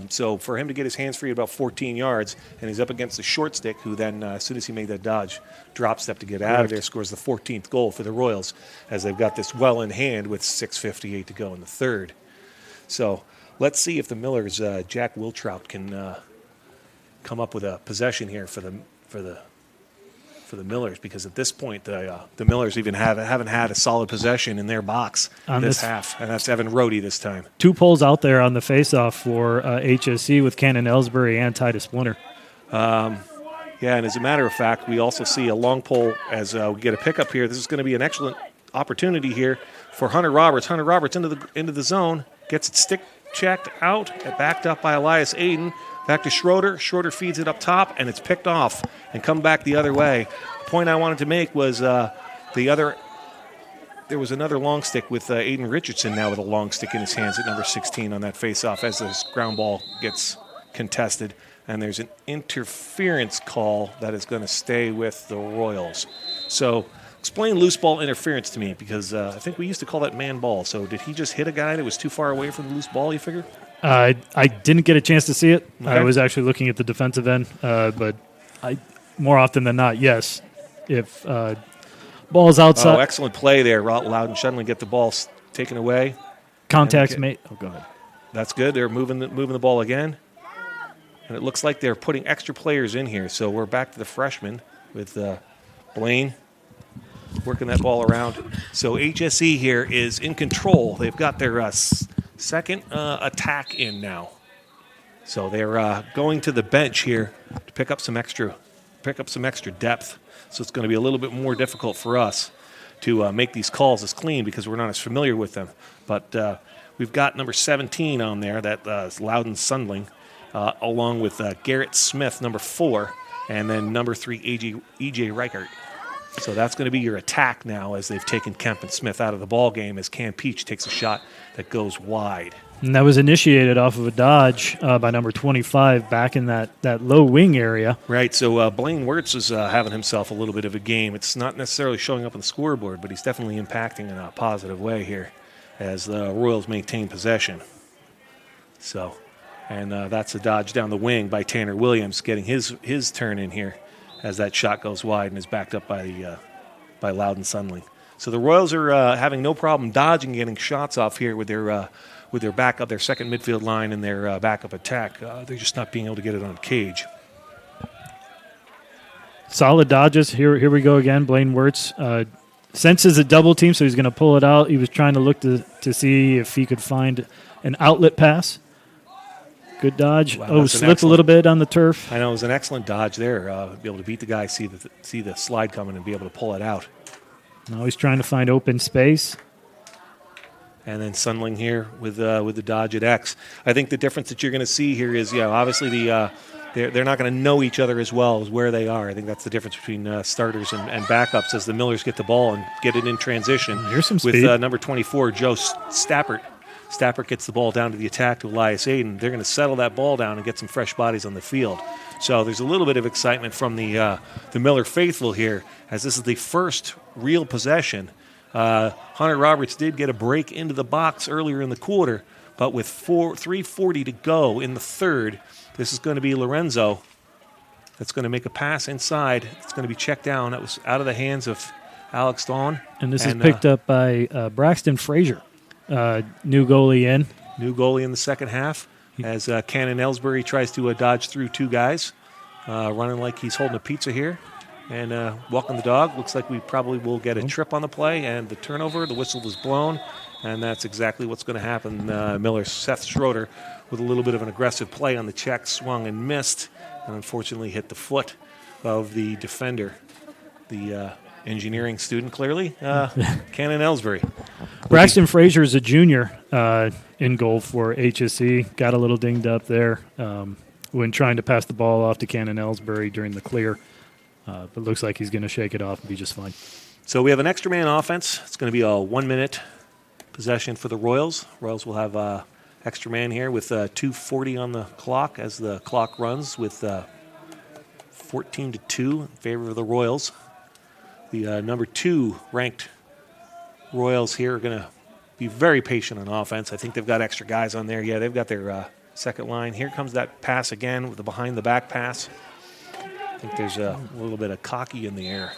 So for him to get his hands free at about 14 yards, and he's up against the short stick, who then, as soon as he made that dodge, drop step to get out of there, scores the 14th goal for the Royals, as they've got this well in hand with 6:58 to go in the third. So let's see if the Millers, Jack Wiltrout, can come up with a possession here for the Millers, because at this point the Millers even haven't had a solid possession in their box on this half, and that's Evan Rohde this time. 2 poles out there on the faceoff for HSC with Cannon Ellsbury and Titus Splinter. Yeah, and as a matter of fact, we also see a long pole as we get a pickup here. This is going to be an excellent opportunity here for Hunter Roberts. Hunter Roberts into the zone, gets it stick checked out, and backed up by Elias Aiden. Back to Schroeder. Schroeder feeds it up top, and it's picked off and come back the other way. The point I wanted to make was there was another long stick with Aiden Richardson now with a long stick in his hands at number 16 on that faceoff as this ground ball gets contested. And there's an interference call that is going to stay with the Royals. So explain loose ball interference to me, because I think we used to call that man ball. So did he just hit a guy that was too far away from the loose ball, you figure? I didn't get a chance to see it. Okay. I was actually looking at the defensive end, but more often than not, yes. If ball's outside. Oh, excellent play there. Loudon Shunley get the ball taken away. Contact's made. Oh, go ahead. That's good. They're moving the ball again. And it looks like they're putting extra players in here. So we're back to the freshman with Blaine working that ball around. So HSE here is in control. They've got their second attack in now. So they're going to the bench here to pick up some extra depth. So it's going to be a little bit more difficult for us to make these calls as clean, because we're not as familiar with them. But we've got number 17 on there, that Loudon Sundling, along with Garrett Smith, number 4, and then number 3, E.J. Reichert. So that's going to be your attack now, as they've taken Kemp and Smith out of the ball game, as Cam Peach takes a shot that goes wide. And that was initiated off of a dodge by number 25 back in that low wing area. Right, so Blaine Wirtz is having himself a little bit of a game. It's not necessarily showing up on the scoreboard, but he's definitely impacting in a positive way here as the Royals maintain possession. So, and that's a dodge down the wing by Tanner Williams, getting his turn in here as that shot goes wide and is backed up by Loudon Sundling. So the Royals are having no problem dodging, getting shots off here with their backup, their second midfield line, and their backup attack. They're just not being able to get it on cage. Solid dodges. Here we go again. Blaine Wirtz senses a double team, so he's going to pull it out. He was trying to look to see if he could find an outlet pass. Good dodge. Wow, Slipped a little bit on the turf. I know, it was an excellent dodge there. Be able to beat the guy, see the slide coming, and be able to pull it out. Now he's trying to find open space. And then Sundling here with the dodge at X. I think the difference that you're going to see here is, obviously they're not going to know each other as well as where they are. I think that's the difference between starters and backups, as the Millers get the ball and get it in transition. Here's some with speed. Number 24, Joe Stappert. Stappert gets the ball down to the attack to Elias Aiden. They're going to settle that ball down and get some fresh bodies on the field. So there's a little bit of excitement from the Miller faithful here, as this is the first real possession. Hunter Roberts did get a break into the box earlier in the quarter, but with 3:40 to go in the third, this is going to be Lorenzo that's going to make a pass inside. It's going to be checked down. That was out of the hands of Alex Dawn. And this is picked up by Braxton Frazier, new goalie in. New goalie in the second half. as Cannon Ellsbury tries to dodge through two guys, running like he's holding a pizza here. And walking the dog. Looks like we probably will get a trip on the play and the turnover. The whistle was blown, and that's exactly what's going to happen. Miller's Seth Schroeder with a little bit of an aggressive play on the check, swung and missed, and unfortunately hit the foot of the defender, the engineering student, clearly, Cannon Ellsbury. Braxton Frazier is a junior in goal for HSE. Got a little dinged up there when trying to pass the ball off to Cannon Ellsbury during the clear. But looks like he's going to shake it off and be just fine. So we have an extra man offense. It's going to be a 1-minute possession for the Royals. Royals will have extra man here with 2:40 on the clock as the clock runs with 14-2 in favor of the Royals. The number 2 ranked Royals here are going to be very patient on offense. I think they've got extra guys on there. Yeah, they've got their second line. Here comes that pass again with the behind-the-back pass. I think there's a little bit of cocky in the air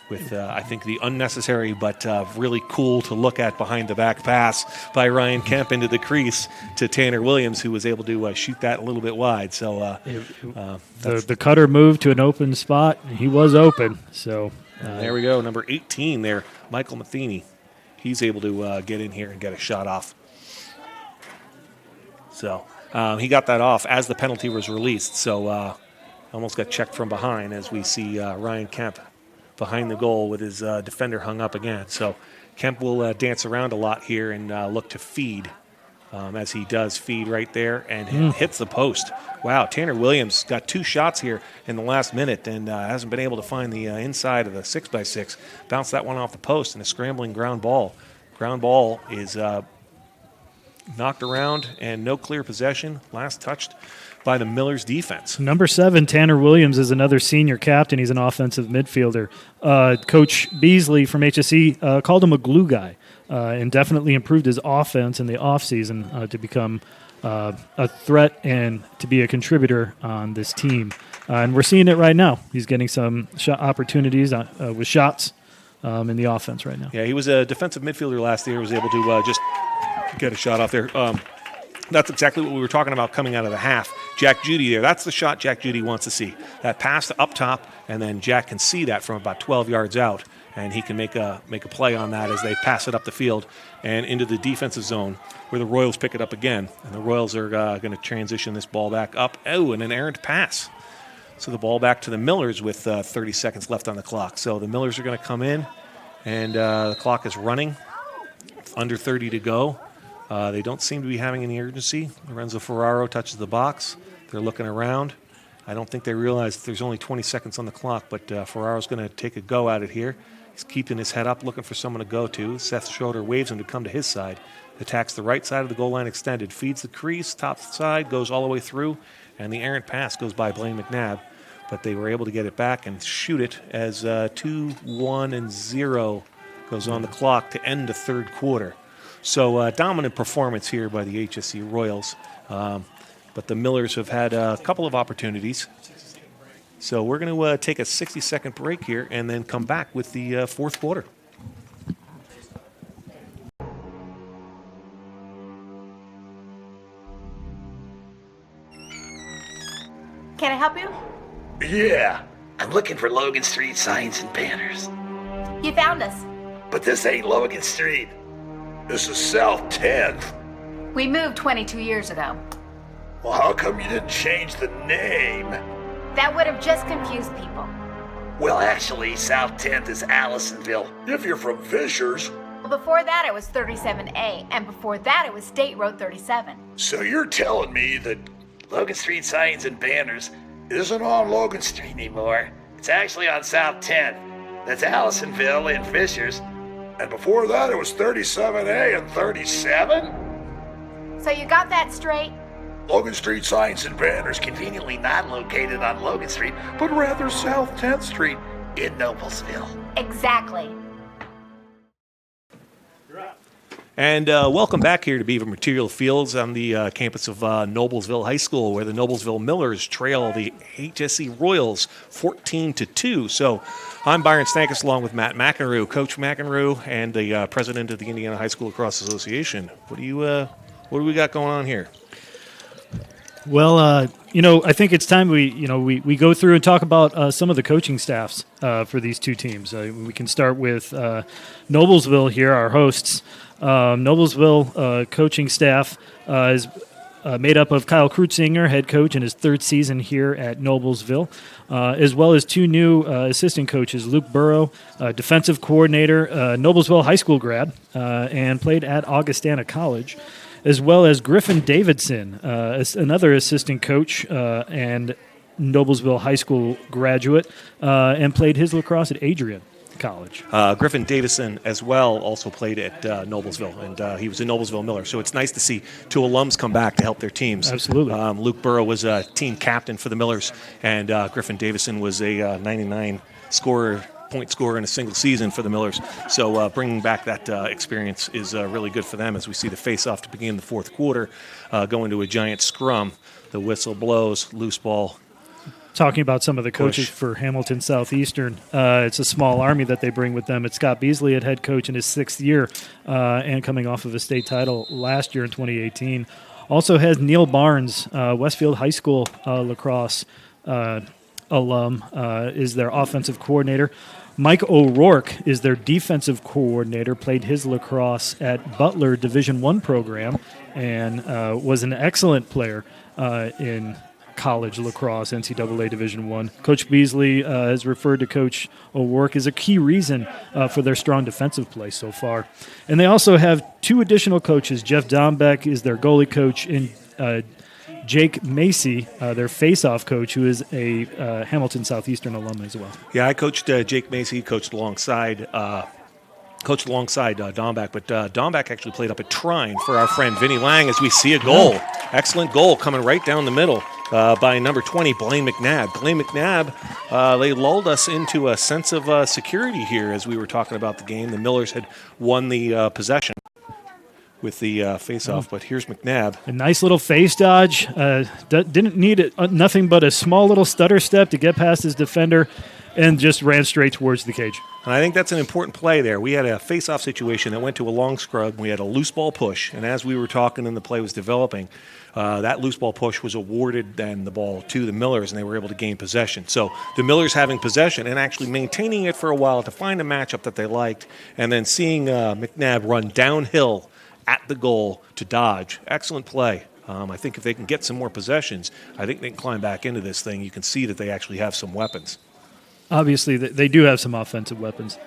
with, I think, the unnecessary but really cool to look at behind-the-back pass by Ryan Kemp into the crease to Tanner Williams, who was able to shoot that a little bit wide. So the cutter moved to an open spot. He was open. So there we go. Number 18 there, Michael Matheny. He's able to get in here and get a shot off. So he got that off as the penalty was released. So almost got checked from behind as we see Ryan Kemp behind the goal with his defender hung up again. So Kemp will dance around a lot here and look to feed as he does feed right there and hits the post. Wow, Tanner Williams got 2 shots here in the last minute and hasn't been able to find the inside of the 6x6. Bounced that one off the post and a scrambling ground ball. Ground ball is knocked around and no clear possession. Last touched by the Millers defense. Number 7, Tanner Williams, is another senior captain. He's an offensive midfielder. Coach Beasley from HSE called him a glue guy and definitely improved his offense in the offseason to become a threat and to be a contributor on this team. And we're seeing it right now. He's getting some shot opportunities with shots in the offense right now. Yeah, he was a defensive midfielder last year. Was able to just get a shot off there. That's exactly what we were talking about coming out of the half. Jack Judy there. That's the shot Jack Judy wants to see. That pass up top, and then Jack can see that from about 12 yards out, and he can make a play on that as they pass it up the field and into the defensive zone where the Royals pick it up again. And the Royals are going to transition this ball back up. Oh, and an errant pass. So the ball back to the Millers with 30 seconds left on the clock. So the Millers are going to come in, and the clock is running. Under 30 to go. They don't seem to be having any urgency. Lorenzo Ferraro touches the box. They're looking around. I don't think they realize that there's only 20 seconds on the clock, but Ferraro's going to take a go at it here. He's keeping his head up, looking for someone to go to. Seth Schroeder waves him to come to his side. Attacks the right side of the goal line extended. Feeds the crease, top side, goes all the way through, and the errant pass goes by Blaine McNabb. But they were able to get it back and shoot it as 2-1-0 goes on the clock to end the third quarter. So dominant performance here by the HSE Royals. But the Millers have had a couple of opportunities. So we're going to take a 60-second break here and then come back with the fourth quarter. Can I help you? Yeah, I'm looking for Logan Street signs and banners. You found us. But this ain't Logan Street. This is South 10th. We moved 22 years ago. Well, how come you didn't change the name? That would have just confused people. Well, actually, South 10th is Allisonville. If you're from Fishers. Well, before that it was 37A, and before that it was State Road 37. So you're telling me that Logan Street signs and banners isn't on Logan Street anymore? It's actually on South 10th. That's Allisonville and Fishers. And before that, it was 37A and 37? So you got that straight? Logan Street signs and banners conveniently not located on Logan Street, but rather South 10th Street in Noblesville. Exactly. And welcome back here to Beaver Material Fields on the campus of Noblesville High School, where the Noblesville Millers trail the HSE Royals 14-2. So I'm Byron Stankus along with Matt McEnroe, Coach McEnroe, and the president of the Indiana High School Lacrosse Association. What what do we got going on here? Well, I think it's time we go through and talk about some of the coaching staffs for these two teams. We can start with Noblesville here, our hosts. Noblesville coaching staff is made up of Kyle Krutzinger, head coach in his third season here at Noblesville, as well as two new assistant coaches, Luke Burrow, defensive coordinator, Noblesville high school grad, and played at Augustana College, as well as Griffin Davidson, another assistant coach and Noblesville high school graduate, and played his lacrosse at Adrian College. Griffin Davison as well also played at Noblesville, and he was a Noblesville Miller. So it's nice to see two alums come back to help their teams. Absolutely. Luke Burrow was a team captain for the Millers, and Griffin Davison was a 99 point scorer in a single season for the Millers. So bringing back that experience is really good for them as we see the face-off to begin the fourth quarter, go into a giant scrum. The whistle blows, loose ball. Talking about some of the coaches for Hamilton Southeastern, it's a small army that they bring with them. It's Scott Beasley at head coach in his sixth year and coming off of a state title last year in 2018. Also has Neil Barnes, Westfield High School lacrosse alum, is their offensive coordinator. Mike O'Rourke is their defensive coordinator, played his lacrosse at Butler Division I program, and was an excellent player in college lacrosse, NCAA Division I. Coach Beasley has referred to Coach O'Rourke as a key reason for their strong defensive play so far. And they also have two additional coaches. Jeff Dombeck is their goalie coach, and Jake Macy, their face-off coach, who is a Hamilton Southeastern alum as well. Yeah, I coached Jake Macy, coached alongside Dombeck, but Dombeck actually played up at Trine for our friend Vinny Lang as we see a goal. Excellent goal coming right down the middle by number 20, Blaine McNabb. Blaine McNabb, they lulled us into a sense of security here as we were talking about the game. The Millers had won the possession with the face-off, but here's McNabb. A nice little face dodge. Didn't need nothing but a small little stutter step to get past his defender and just ran straight towards the cage. And I think that's an important play there. We had a face-off situation that went to a long scrub. We had a loose ball push, and as we were talking and the play was developing, that loose ball push was awarded then the ball to the Millers, and they were able to gain possession. So the Millers having possession and actually maintaining it for a while to find a matchup that they liked, and then seeing McNabb run downhill at the goal to dodge. Excellent play. I think if they can get some more possessions, I think they can climb back into this thing. You can see that they actually have some weapons. Obviously, they do have some offensive weapons.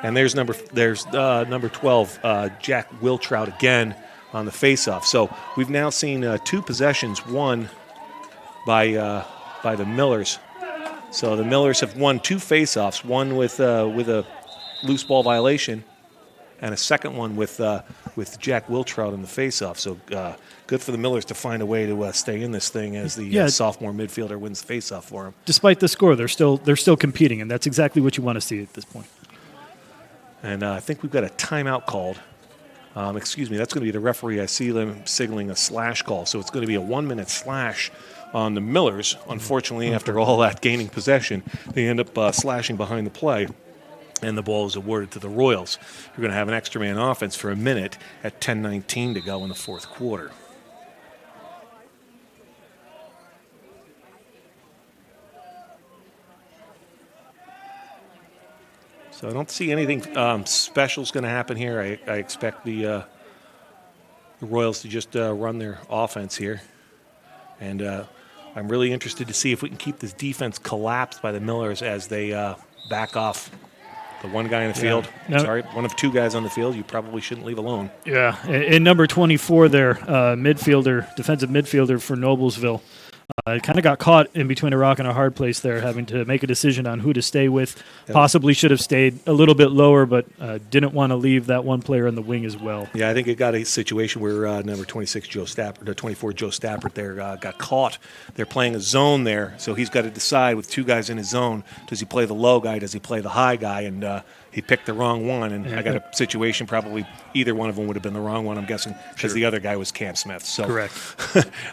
And there's number 12, Jack Wiltrout again on the faceoff. So we've now seen two possessions won by the Millers. So the Millers have won two faceoffs, one with a loose ball violation, and a second one with Jack Wiltrout in the faceoff. So good for the Millers to find a way to stay in this thing as the sophomore midfielder wins the faceoff for them. Despite the score, they're still competing, and that's exactly what you want to see at this point. And I think we've got a timeout called. Excuse me, that's going to be the referee. I see them signaling a slash call. So it's going to be a 1-minute slash on the Millers. Unfortunately, after all that gaining possession, they end up slashing behind the play. And the ball is awarded to the Royals. You're going to have an extra man offense for a minute at 10:19 to go in the fourth quarter. So I don't see anything special is going to happen here. I expect the Royals to just run their offense here. And I'm really interested to see if we can keep this defense collapsed by the Millers as they back off. The one guy in the field, one of two guys on the field, you probably shouldn't leave alone. Yeah, and number 24 there, defensive midfielder for Noblesville, kind of got caught in between a rock and a hard place there, having to make a decision on who to stay with. Possibly should have stayed a little bit lower, but didn't want to leave that one player on the wing as well. Yeah, I think it got a situation where number 26, Joe Stappert, 24, Joe Stappert there got caught. They're playing a zone there, so he's got to decide with two guys in his zone, does he play the low guy, does he play the high guy, and he picked the wrong one, and I got a situation probably either one of them would have been the wrong one, I'm guessing, because the other guy was Cam Smith. So correct.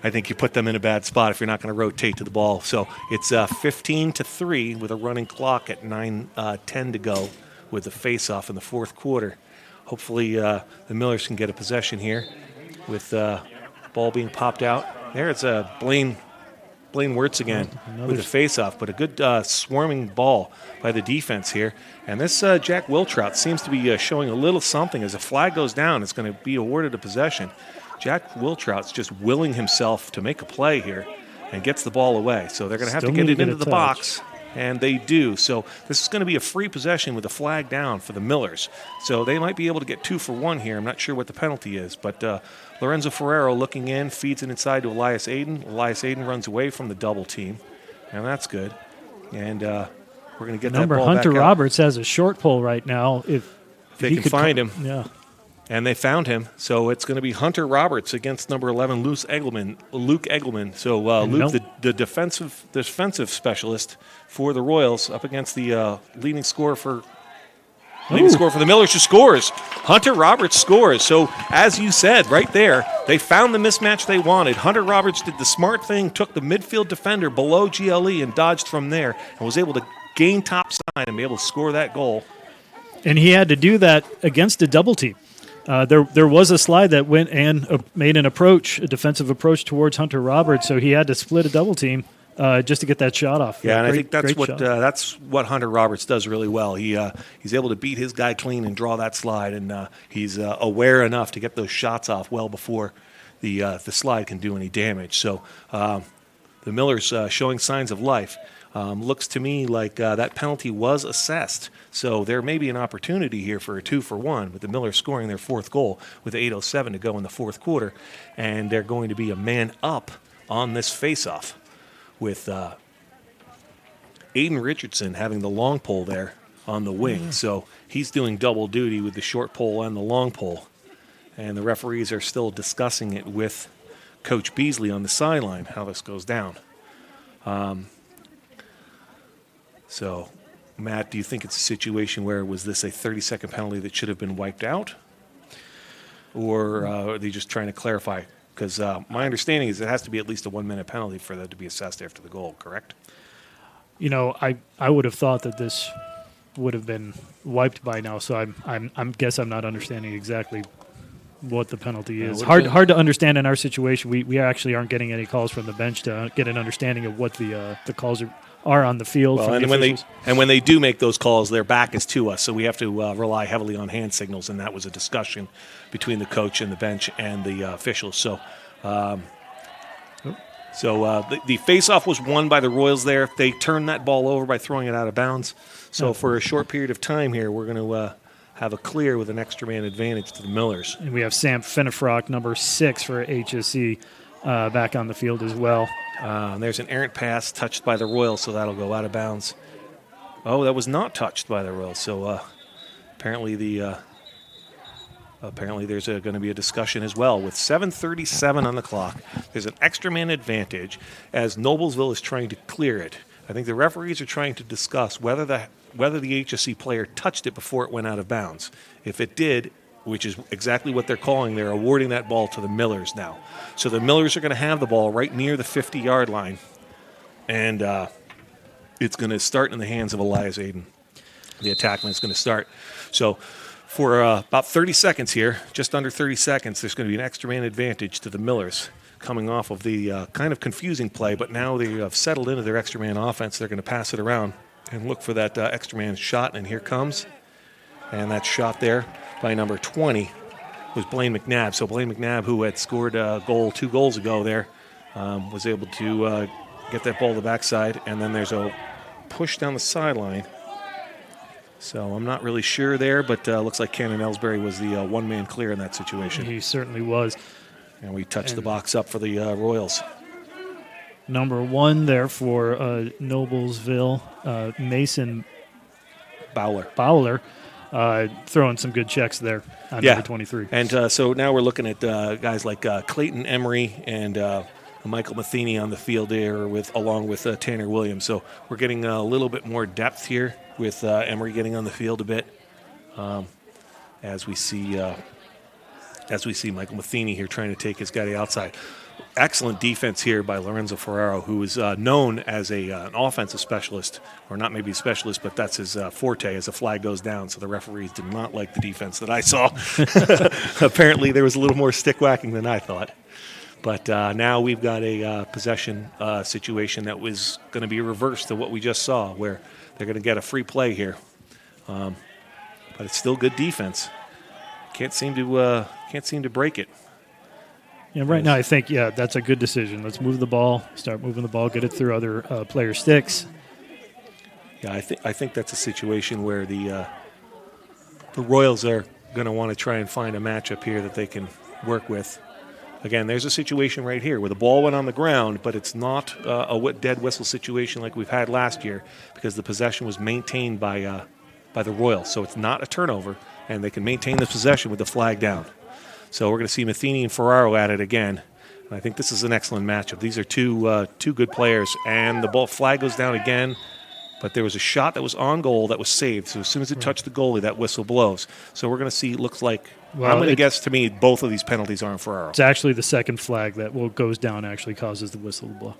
I think you put them in a bad spot if you're not going to rotate to the ball. So it's 15-3 with a running clock at 9:10 to go with the face-off in the fourth quarter. Hopefully the Millers can get a possession here. with ball being popped out. There it's Blaine Wirtz again with the face-off, but a good swarming ball by the defense here. And this Jack Wiltrout seems to be showing a little something. As a flag goes down, it's going to be awarded a possession. Jack Wiltrout's just willing himself to make a play here and gets the ball away. So they're going to have to get it into the box, and they do. So this is going to be a free possession with a flag down for the Millers. So they might be able to get 2 for 1 here. I'm not sure what the penalty is, but Lorenzo Ferrero looking in, feeds it inside to Elias Aiden. Elias Aiden runs away from the double team, and that's good. And we're going to get that ball Hunter back out. Roberts has a short pole right now. If they can find him. Yeah. And they found him. So it's going to be Hunter Roberts against number 11, Luke Egelman. So Luke, the defensive specialist for the Royals, up against the leading scorer for the Millers, who scores. Hunter Roberts scores. So as you said right there, they found the mismatch they wanted. Hunter Roberts did the smart thing, took the midfield defender below GLE and dodged from there, and was able to gain top side and be able to score that goal. And he had to do that against a double team. There was a slide that went and made a defensive approach towards Hunter Roberts, so he had to split a double team just to get that shot off. Yeah, and I think that's what Hunter Roberts does really well. He's able to beat his guy clean and draw that slide, and he's aware enough to get those shots off well before the slide can do any damage. So the Millers showing signs of life. Looks to me like that penalty was assessed. So there may be an opportunity here for a 2 for 1 with the Millers scoring their 4th goal with 8:07 to go in the 4th quarter. And they're going to be a man up on this faceoff with Aiden Richardson having the long pole there on the wing. So he's doing double duty with the short pole and the long pole. And the referees are still discussing it with Coach Beasley on the sideline, how this goes down. So, Matt, do you think it's a situation where was this a 30-second penalty that should have been wiped out? Or are they just trying to clarify? Because my understanding is it has to be at least a 1-minute penalty for that to be assessed after the goal, correct? You know, I would have thought that this would have been wiped by now, so I'm guess I'm not understanding exactly what the penalty is. Hard to understand in our situation. We actually aren't getting any calls from the bench to get an understanding of what the calls are on the field. Well, and when they do make those calls, their back is to us, so we have to rely heavily on hand signals, and that was a discussion between the coach and the bench and the officials. So, the face-off was won by the Royals there. They turned that ball over by throwing it out of bounds. So for a short period of time here, we're going to have a clear with an extra man advantage to the Millers. And we have Sam Finnefrock, number 6 for HSC, back on the field as well. There's an errant pass touched by the Royals, so that'll go out of bounds. Oh, that was not touched by the Royals. So apparently there's going to be a discussion as well. With 7:37 on the clock, there's an extra man advantage as Noblesville is trying to clear it. I think the referees are trying to discuss whether the HSC player touched it before it went out of bounds. If it did, which is exactly what they're calling, they're awarding that ball to the Millers now. So the Millers are going to have the ball right near the 50-yard line, and it's going to start in the hands of Elias Aiden. The attackman is going to start. So for about 30 seconds here, just under 30 seconds, there's going to be an extra man advantage to the Millers coming off of the kind of confusing play, but now they have settled into their extra man offense. They're going to pass it around and look for that extra man shot, and here comes. And that shot there by number 20 was Blaine McNabb. So Blaine McNabb, who had scored a goal 2 goals ago there, was able to get that ball to the backside. And then there's a push down the sideline. So I'm not really sure there, but looks like Cannon Ellsbury was the one-man clear in that situation. He certainly was. And we touched the box up for the Royals. Number 1 there for Noblesville, Mason Bowler. Throwing some good checks there on number 23. And so now we're looking at guys like Clayton Emery and Michael Matheny on the field there along with Tanner Williams. So we're getting a little bit more depth here with Emery getting on the field a bit as we see Michael Matheny here trying to take his guy to the outside. excellent defense here by Lorenzo Ferraro, who is known as an offensive specialist, or not maybe a specialist, but that's his forte as the flag goes down. So the referees did not like the defense that I saw. Apparently there was a little more stick whacking than I thought. But now we've got a possession situation that was going to be reversed to what we just saw, where they're going to get a free play here. But it's still good defense. Can't seem to break it. Yeah, right now I think, that's a good decision. Let's move the ball, start moving the ball, get it through other player sticks. Yeah, I think that's a situation where the Royals are going to want to try and find a matchup here that they can work with. Again, there's a situation right here where the ball went on the ground, but it's not a dead whistle situation like we've had last year because the possession was maintained by the Royals. So it's not a turnover, and they can maintain the possession with the flag down. So we're going to see Matheny and Ferraro at it again. And I think this is an excellent matchup. These are two good players, and the flag goes down again. But there was a shot that was on goal that was saved. So as soon as it touched the goalie, that whistle blows. So we're going to see, looks like, I'm going to guess, to me, both of these penalties are on Ferraro. It's actually the second flag that goes down actually causes the whistle to blow.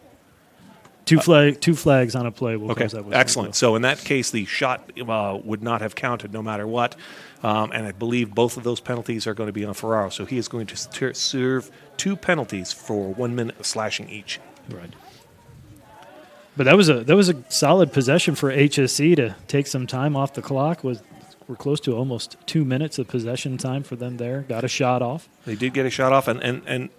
Two flags on a play will cause that whistle. Excellent. So in that case, the shot would not have counted no matter what. And I believe both of those penalties are going to be on Ferraro. So he is going to serve 2 penalties for 1 minute of slashing each. Right. But that was a solid possession for HSC to take some time off the clock. We're close to almost 2 minutes of possession time for them there. Got a shot off. They did get a shot off, and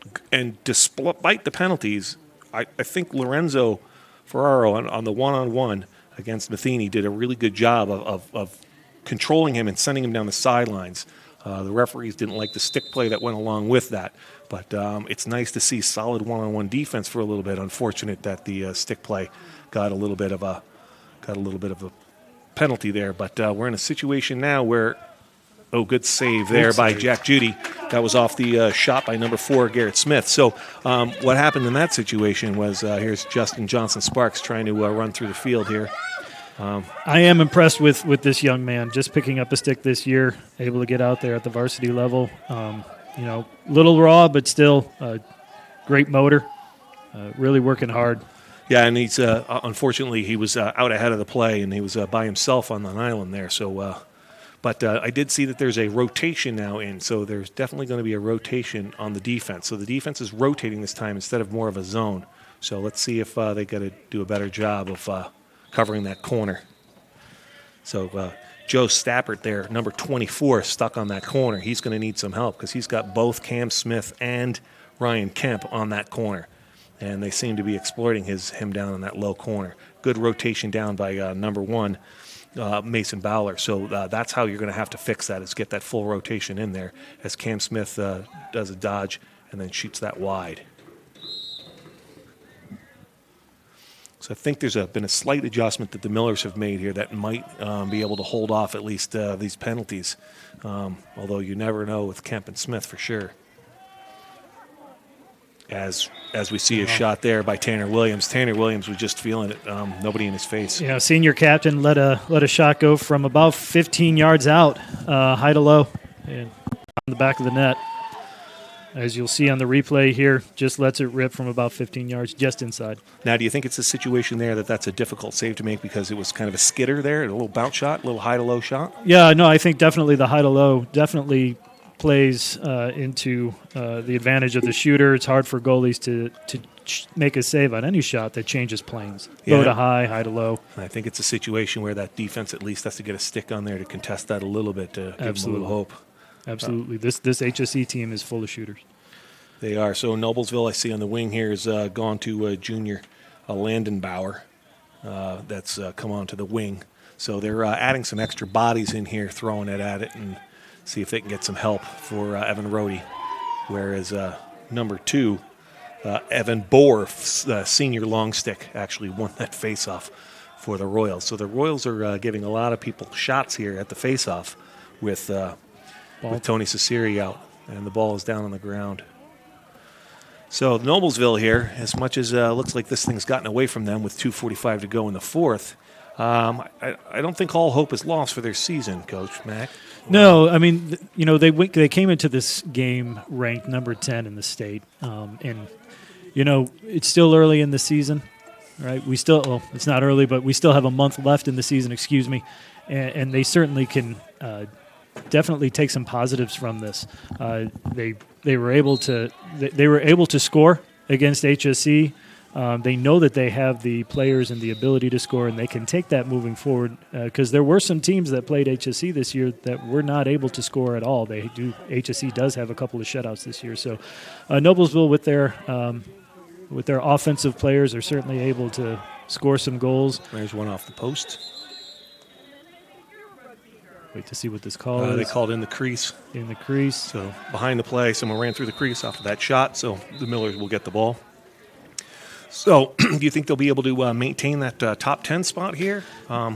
despite the penalties, I think Lorenzo Ferraro on the one-on-one against Matheny did a really good job of controlling him and sending him down the sidelines. The referees didn't like the stick play that went along with that, but it's nice to see solid one-on-one defense for a little bit. Unfortunate that the stick play got a little bit of a penalty there, but we're in a situation now where good save there by Jack Judy. That was off the shot by number 4 Garrett Smith. So what happened in that situation was here's Justin Johnson Sparks trying to run through the field here. I am impressed with this young man, just picking up a stick this year, able to get out there at the varsity level. Little raw, but still great motor, really working hard. Yeah, and he's unfortunately he was out ahead of the play, and he was by himself on an island there. So, but I did see that there's a rotation now in, so there's definitely going to be a rotation on the defense. So the defense is rotating this time instead of more of a zone. So let's see if they got to do a better job of covering that corner. So Joe Stappert there, number 24, stuck on that corner. He's going to need some help because he's got both Cam Smith and Ryan Kemp on that corner. And they seem to be exploiting him down in that low corner. Good rotation down by number 1, Mason Bowler. So that's how you're going to have to fix that, is get that full rotation in there as Cam Smith does a dodge and then shoots that wide. So I think there's been a slight adjustment that the Millers have made here that might be able to hold off at least these penalties, although you never know with Kemp and Smith for sure. As we see a shot there by Tanner Williams. Tanner Williams was just feeling it, nobody in his face. Yeah, senior captain let a shot go from about 15 yards out, high to low, and on the back of the net. As you'll see on the replay here, just lets it rip from about 15 yards just inside. Now, do you think it's a situation there that's a difficult save to make because it was kind of a skidder there, a little bounce shot, a little high-to-low shot? Yeah, no, I think definitely the high-to-low definitely plays into the advantage of the shooter. It's hard for goalies to make a save on any shot that changes planes. Yeah. Low to high, high to low. I think it's a situation where that defense at least has to get a stick on there to contest that a little bit to give them a little hope. Absolutely. This HSE team is full of shooters. They are. So Noblesville, I see on the wing here, has gone to junior Landon Bauer. That's come on to the wing. So they're adding some extra bodies in here, throwing it at it, and see if they can get some help for Evan Rohde. Whereas number 2, Evan Bohr, senior long stick, actually won that faceoff for the Royals. So the Royals are giving a lot of people shots here at the faceoff with Tony Ciceri out, and the ball is down on the ground. So Noblesville here, as much as looks like this thing's gotten away from them with 2:45 to go in the fourth, I don't think all hope is lost for their season, Coach Mack. No, I mean, they came into this game ranked number 10 in the state, and it's still early in the season, right? It's not early, but we still have a month left in the season, excuse me, and they certainly can definitely take some positives from this. They were able to score against HSE. They know that they have the players and the ability to score, and they can take that moving forward because there were some teams that played HSE this year that were not able to score at all. HSE does have a couple of shutouts this year. So Noblesville with their offensive players are certainly able to score some goals. There's one off the post. Wait to see what this call is. They called in the crease. In the crease. So behind the play, someone ran through the crease off of that shot, so the Millers will get the ball. So, do you think they'll be able to maintain that top 10 spot here?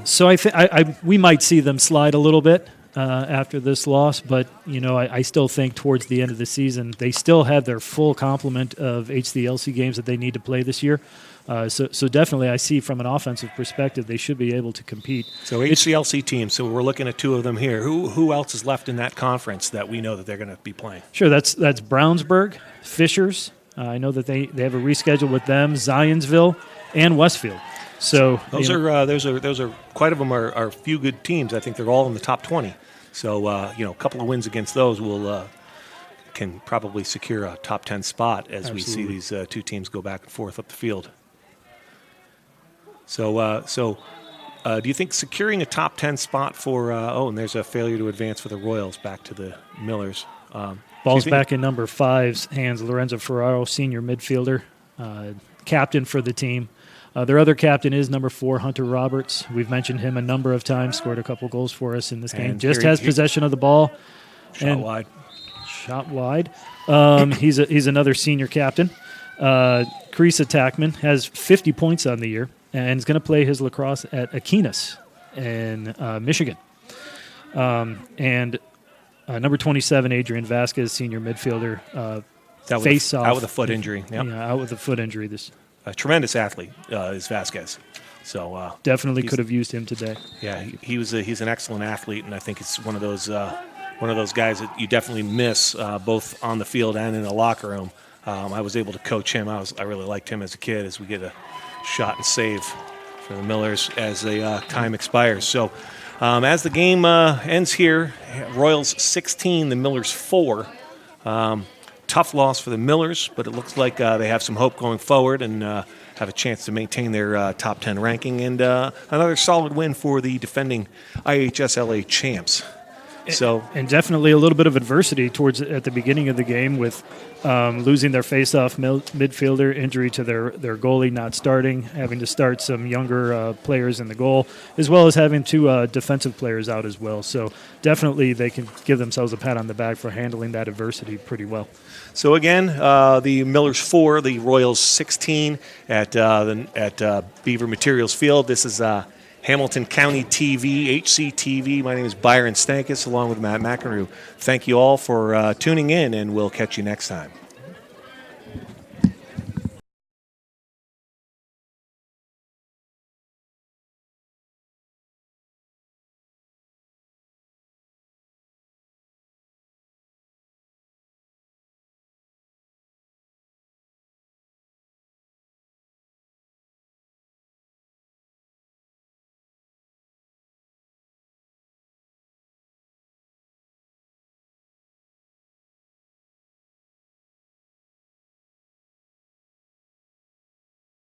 So I think we might see them slide a little bit after this loss, but I still think towards the end of the season they still have their full complement of HCLC games that they need to play this year. So definitely, I see from an offensive perspective they should be able to compete. So HCLC teams. So we're looking at two of them here. Who else is left in that conference that we know that they're going to be playing? Sure, that's Brownsburg, Fishers. I know that they have a reschedule with them, Zionsville, and Westfield. So those are quite of them are a few good teams. I think they're all in the top 20. So a couple of wins against those can probably secure a top 10 spot as we see these two teams go back and forth up the field. So do you think securing a top 10 spot for and there's a failure to advance for the Royals back to the Millers. Ball's back in number 5's hands. Lorenzo Ferraro, senior midfielder, captain for the team. Their other captain is number 4, Hunter Roberts. We've mentioned him a number of times, scored a couple goals for us in this game. Just has possession of the ball. Shot wide. Shot wide. He's another senior captain. Crease Attackman has 50 points on the year and is going to play his lacrosse at Aquinas in Michigan. And number 27, Adrian Vasquez, senior midfielder, face-off. Out with a foot injury. Yep. Yeah, out with a foot injury. A tremendous athlete is Vasquez. So definitely could have used him today. Yeah, he's an excellent athlete, and I think it's one of those guys that you definitely miss both on the field and in the locker room. I was able to coach him. I really liked him as a kid as we get a shot and save for the Millers as the time expires. So as the game ends here, Royals 16, the Millers 4. Tough loss for the Millers, but it looks like they have some hope going forward and have a chance to maintain their top 10 ranking. And another solid win for the defending IHSLA champs. And definitely a little bit of adversity at the beginning of the game with losing their face-off midfielder, injury to their goalie not starting, having to start some younger players in the goal, as well as having 2 defensive players out as well. So definitely they can give themselves a pat on the back for handling that adversity pretty well. So again, the Millers 4, the Royals 16 at Beaver Materials Field. This is Hamilton County TV, HCTV. My name is Byron Stankus, along with Matt McEnroe. Thank you all for tuning in, and we'll catch you next time.